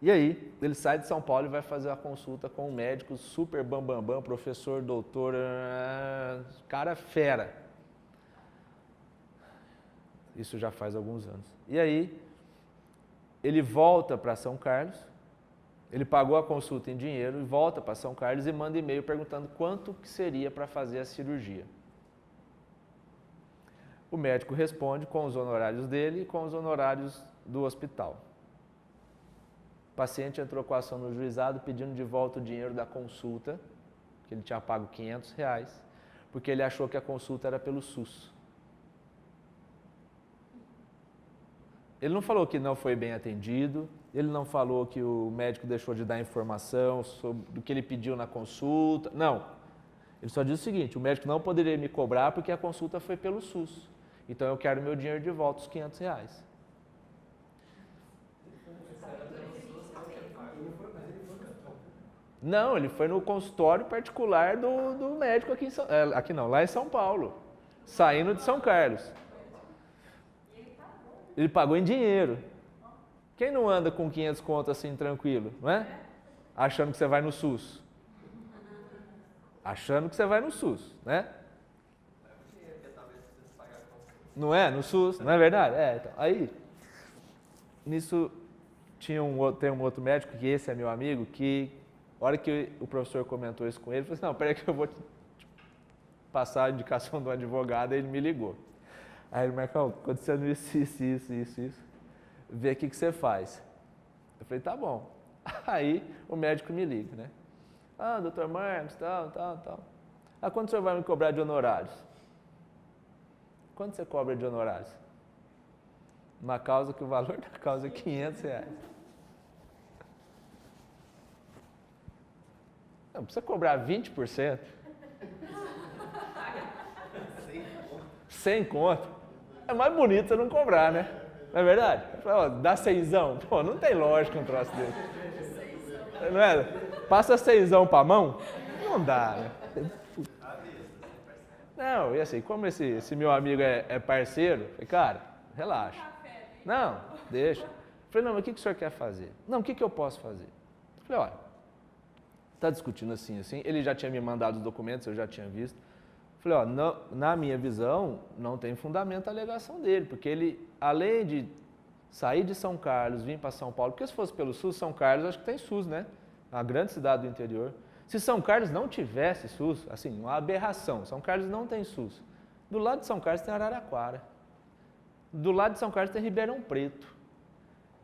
E aí, ele sai de São Paulo e vai fazer uma consulta com um médico super bambambam, professor, doutor, cara fera. Isso já faz alguns anos. E aí, ele volta para São Carlos, ele pagou a consulta em dinheiro e volta para São Carlos e manda e-mail perguntando quanto que seria para fazer a cirurgia. O médico responde com os honorários dele e com os honorários do hospital. O paciente entrou com a ação no juizado pedindo de volta o dinheiro da consulta, que ele tinha pago R$500, porque ele achou que a consulta era pelo SUS. Ele não falou que não foi bem atendido, ele não falou que o médico deixou de dar informação sobre o que ele pediu na consulta, não. Ele só disse o seguinte, o médico não poderia me cobrar porque a consulta foi pelo SUS. Então eu quero meu dinheiro de volta, os R$500. Ele foi Não, ele foi no consultório particular do médico aqui aqui não, lá em São Paulo, saindo de São Carlos. Ele pagou em dinheiro. Quem não anda com 500 conto assim tranquilo, não é? Achando que você vai no SUS. Achando que você vai no SUS, né? Não é? No SUS, não é verdade? Então, aí, nisso, tem um outro médico, que esse é meu amigo, que, a hora que o professor comentou isso com ele, ele falou assim, não, peraí que eu vou passar a indicação do advogado, aí ele me ligou. Aí ele, Marcão, acontecendo isso, vê o que você faz. Eu falei, tá bom. Aí o médico me liga, né? Ah, doutor Marcos, tal. Ah, quanto o senhor vai me cobrar de honorários? Quanto você cobra de honorários? Uma causa que o valor da causa é R$500. Não, precisa cobrar 20%. 100 conto. É mais bonito você não cobrar, né? Não é verdade? Ó, dá 6ão. Pô, não tem lógica um troço desse. Não é? Passa 6ão pra mão? Não dá, né? Não, e assim, como esse meu amigo é parceiro, eu falei, cara, relaxa. Não, deixa. Eu falei, não, mas o que o senhor quer fazer? Não, o que eu posso fazer? Eu falei, olha, está discutindo assim, ele já tinha me mandado os documentos, eu já tinha visto. Eu falei, ó, na minha visão, não tem fundamento a alegação dele, porque ele, além de sair de São Carlos, vir para São Paulo, porque se fosse pelo SUS, São Carlos, acho que tem SUS, né? Uma grande cidade do interior. Se São Carlos não tivesse SUS, assim, uma aberração, São Carlos não tem SUS. Do lado de São Carlos tem Araraquara. Do lado de São Carlos tem Ribeirão Preto.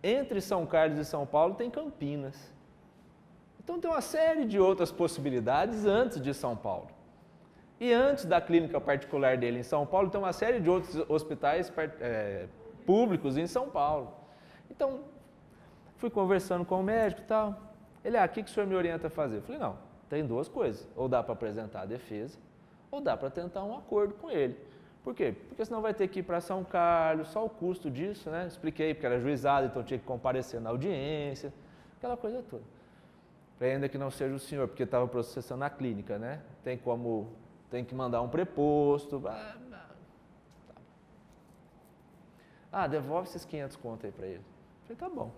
Entre São Carlos e São Paulo tem Campinas. Então tem uma série de outras possibilidades antes de São Paulo. E antes da clínica particular dele em São Paulo, tem uma série de outros hospitais públicos em São Paulo. Então, fui conversando com o médico e tal. Ele, o que o senhor me orienta a fazer? Eu falei, não, tem duas coisas. Ou dá para apresentar a defesa, ou dá para tentar um acordo com ele. Por quê? Porque senão vai ter que ir para São Carlos, só o custo disso, né? Expliquei, porque era juizado, então tinha que comparecer na audiência, aquela coisa toda. Ainda que não seja o senhor, porque estava processando na clínica, né? Tem que mandar um preposto. Devolve esses 500 conto aí para ele. Eu falei, tá bom.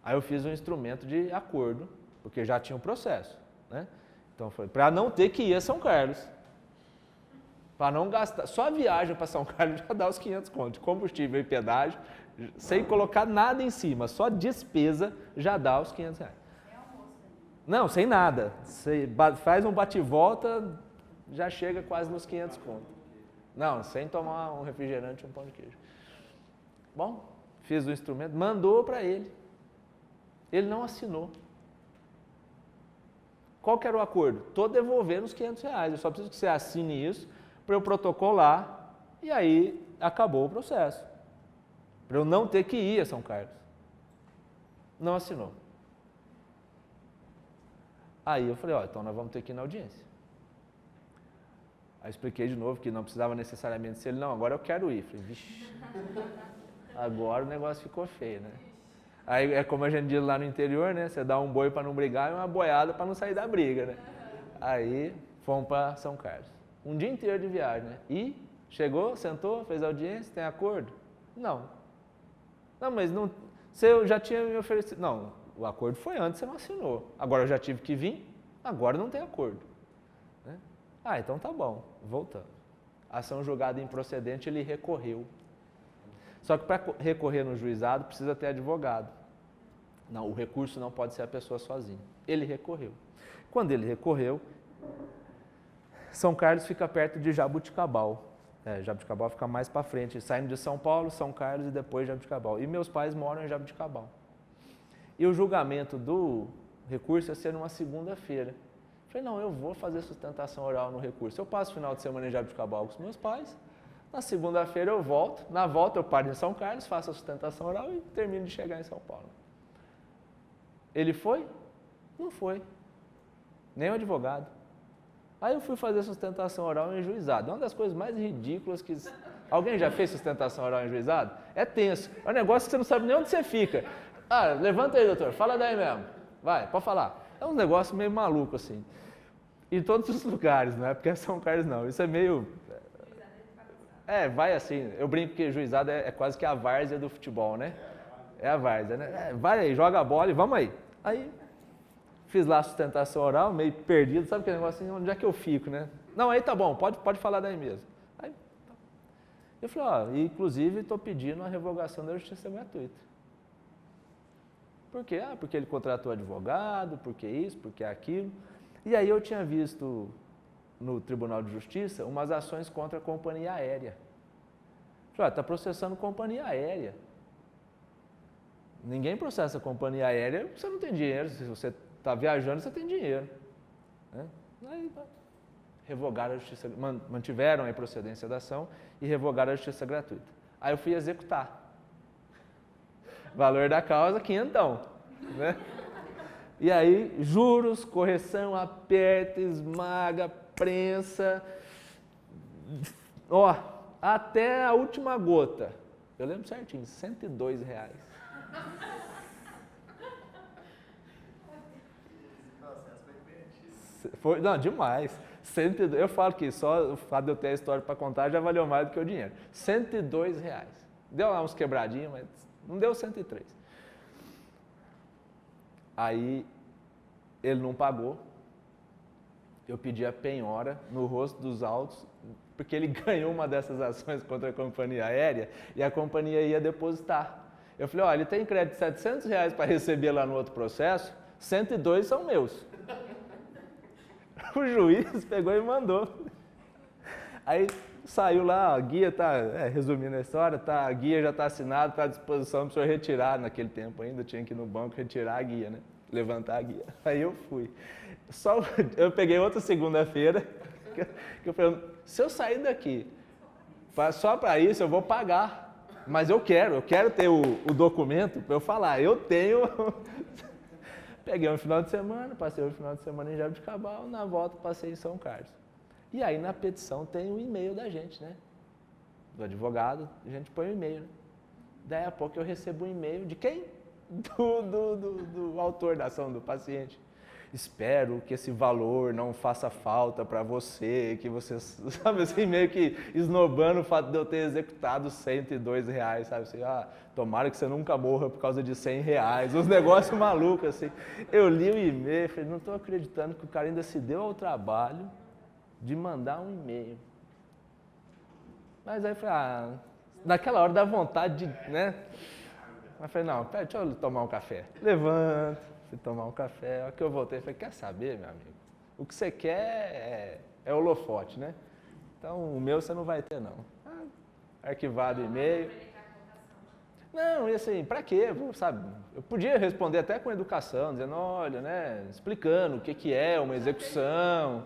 Aí eu fiz um instrumento de acordo, porque já tinha um processo, né? Então foi para não ter que ir a São Carlos. Para não gastar, só a viagem para São Carlos já dá os 500 conto, de combustível e pedágio, sem colocar nada em cima, só despesa já dá os R$500. Não, sem nada. Você faz um bate-volta, já chega quase nos 500 conto. Não, sem tomar um refrigerante e um pão de queijo. Bom, fiz o instrumento, mandou para ele. Ele não assinou. Qual que era o acordo? Estou devolvendo os R$500. Eu só preciso que você assine isso para eu protocolar e aí acabou o processo. Para eu não ter que ir a São Carlos. Não assinou. Aí eu falei, então nós vamos ter que ir na audiência. Aí expliquei de novo que não precisava necessariamente ser ele, não, agora eu quero ir. Falei, vixe, agora o negócio ficou feio, né? Aí é como a gente diz lá no interior, né? Você dá um boi para não brigar e uma boiada para não sair da briga, né? Aí fomos para São Carlos. Um dia inteiro de viagem, né? E chegou, sentou, fez audiência, tem acordo? Não. Não, mas não, você já tinha me oferecido. Não, o acordo foi antes, você não assinou. Agora eu já tive que vir, agora não tem acordo. Né? Então tá bom, voltando. Ação julgada improcedente, ele recorreu. Só que para recorrer no juizado precisa ter advogado. Não, o recurso não pode ser a pessoa sozinha. Ele recorreu. Quando ele recorreu, São Carlos fica perto de Jabuticabal. Jabuticabal fica mais para frente, saindo de São Paulo, São Carlos e depois Jabuticabal. E meus pais moram em Jabuticabal. E o julgamento do recurso ia ser numa segunda-feira. Falei, não, eu vou fazer sustentação oral no recurso. Eu passo o final de semana em Jabuticabal com os meus pais. Na segunda-feira eu volto. Na volta eu paro em São Carlos, faço a sustentação oral e termino de chegar em São Paulo. Ele foi? Não foi. Nem o advogado. Aí eu fui fazer sustentação oral em juizado. É uma das coisas mais ridículas que... Alguém já fez sustentação oral em juizado? É tenso. É um negócio que você não sabe nem onde você fica. Levanta aí, doutor. Fala daí mesmo. Vai, pode falar. É um negócio meio maluco, assim. Em todos os lugares, não é porque é São Carlos, não. Isso é meio... vai assim. Eu brinco que juizado é quase que a várzea do futebol, né? É a várzea, né? Vai aí, joga a bola e vamos aí. Aí, fiz lá a sustentação oral, meio perdido. Sabe aquele negócio assim, onde é que eu fico, né? Não, aí tá bom, pode falar daí mesmo. Aí, eu falei, inclusive estou pedindo a revogação da justiça gratuita. Por quê? Porque ele contratou advogado, porque isso, porque aquilo. E aí eu tinha visto no Tribunal de Justiça umas ações contra a companhia aérea. Falei, está processando companhia aérea. Ninguém processa companhia aérea porque você não tem dinheiro. Se você está viajando, você tem dinheiro. Né? Aí, revogaram a justiça, mantiveram a procedência da ação e revogaram a justiça gratuita. Aí eu fui executar. Valor da causa, quinhentão, né? E aí, juros, correção, aperta, esmaga, prensa, até a última gota. Eu lembro certinho, R$102. Foi, não, demais. 102, eu falo que só o fato de eu ter a história para contar já valeu mais do que o dinheiro. R$102. Deu lá uns quebradinhos, mas não deu 103. Aí ele não pagou. Eu pedi a penhora no rosto dos autos, porque ele ganhou uma dessas ações contra a companhia aérea e a companhia ia depositar. Eu falei, ele tem crédito de R$700 para receber lá no outro processo, 102 são meus. O juiz pegou e mandou. Aí saiu lá, a guia resumindo a história, a guia já está assinada, está à disposição para o senhor retirar. Naquele tempo ainda tinha que ir no banco retirar a guia, né? Levantar a guia. Aí eu fui. Eu peguei outra segunda-feira, que eu falei, se eu sair daqui, só para isso eu vou pagar. Mas eu quero ter o documento para eu falar, eu tenho... Peguei um final de semana, passei o final de semana em Jaboticabal, na volta passei em São Carlos. E aí na petição tem o e-mail da gente, né? Do advogado, a gente põe o e-mail, né? Daí a pouco eu recebo um e-mail de quem? Do autor da ação, do paciente. Espero que esse valor não faça falta para você, que você, sabe assim, meio que esnobando o fato de eu ter executado R$102, sabe assim, tomara que você nunca morra por causa de R$100, uns negócios malucos assim. Eu li o e-mail e falei, não estou acreditando que o cara ainda se deu ao trabalho de mandar um e-mail. Mas aí eu falei, naquela hora dá vontade de, né? Mas falei, não, pera, deixa eu tomar um café. Levanto, fui tomar um café. A hora que eu voltei, falei, quer saber, meu amigo? O que você quer é holofote, né? Então, o meu você não vai ter, não. Arquivado o e-mail. Não, e assim, pra quê? Sabe? Eu podia responder até com educação, dizendo, olha, né? Explicando o que é uma execução.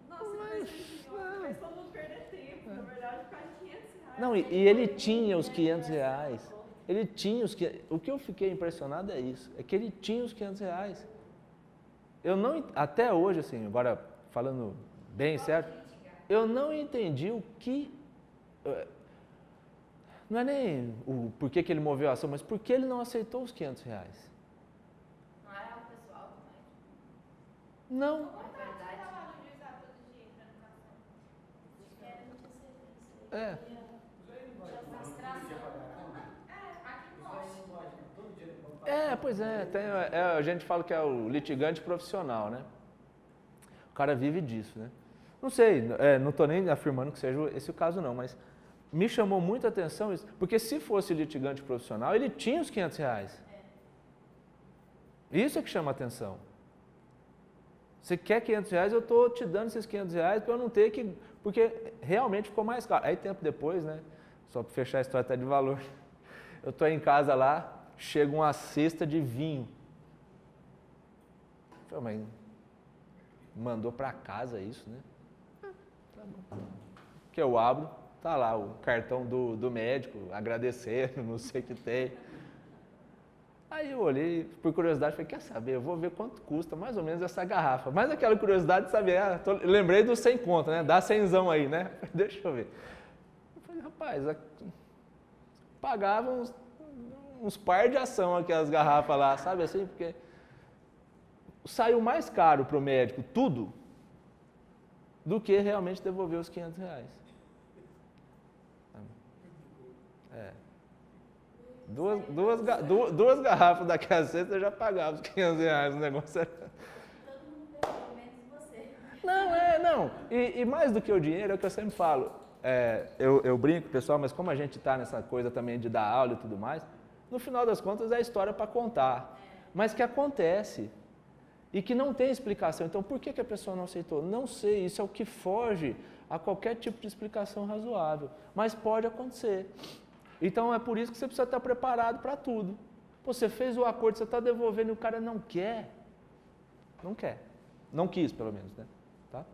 Nossa, mas fez todo mundo perder tempo, na verdade, por causa de R$500. Não, e ele tinha os R$500. Ele tinha os R$500. O que eu fiquei impressionado é isso, é que ele tinha os R$500. Eu não, até hoje, assim, agora falando bem certo, eu não entendi o que... Não é nem o porquê que ele moveu a ação, mas por que ele não aceitou os R$500? Não era algo pessoal também? Não. É verdade. É. Pois é, a gente fala que é o litigante profissional, né? O cara vive disso, né? Não sei, não estou nem afirmando que seja esse o caso não, mas me chamou muita atenção isso, porque se fosse litigante profissional, ele tinha os R$500. Isso é que chama atenção. Você quer R$500, eu estou te dando esses R$500 para eu não ter que... Porque realmente ficou mais caro. Aí tempo depois, né? Só para fechar a história até de valor. Eu estou em casa lá, chega uma cesta de vinho. Eu falei, mas mandou para casa isso, né? Tá bom. Que eu abro, tá lá o cartão do médico, agradecendo, não sei o que tem. Aí eu olhei, por curiosidade, falei, quer saber, eu vou ver quanto custa mais ou menos essa garrafa. Mas aquela curiosidade de saber, lembrei do 100 conto, né? Dá 100zão aí, né? Deixa eu ver. Eu falei, rapaz, pagava uns par de ação aquelas garrafas lá, sabe assim? Porque saiu mais caro para o médico tudo do que realmente devolver os R$500. É. Duas garrafas daquela cesta eu já pagava os R$500, o negócio era... Todo mundo perdeu, menos você. Não. E mais do que o dinheiro, é o que eu sempre falo. Eu brinco, pessoal, mas como a gente está nessa coisa também de dar aula e tudo mais, no final das contas é a história para contar. Mas que acontece e que não tem explicação. Então, por que a pessoa não aceitou? Não sei, isso é o que foge a qualquer tipo de explicação razoável. Mas pode acontecer. Então, é por isso que você precisa estar preparado para tudo. Você fez o acordo, você está devolvendo e o cara não quer. Não quer. Não quis, pelo menos, né? Tá?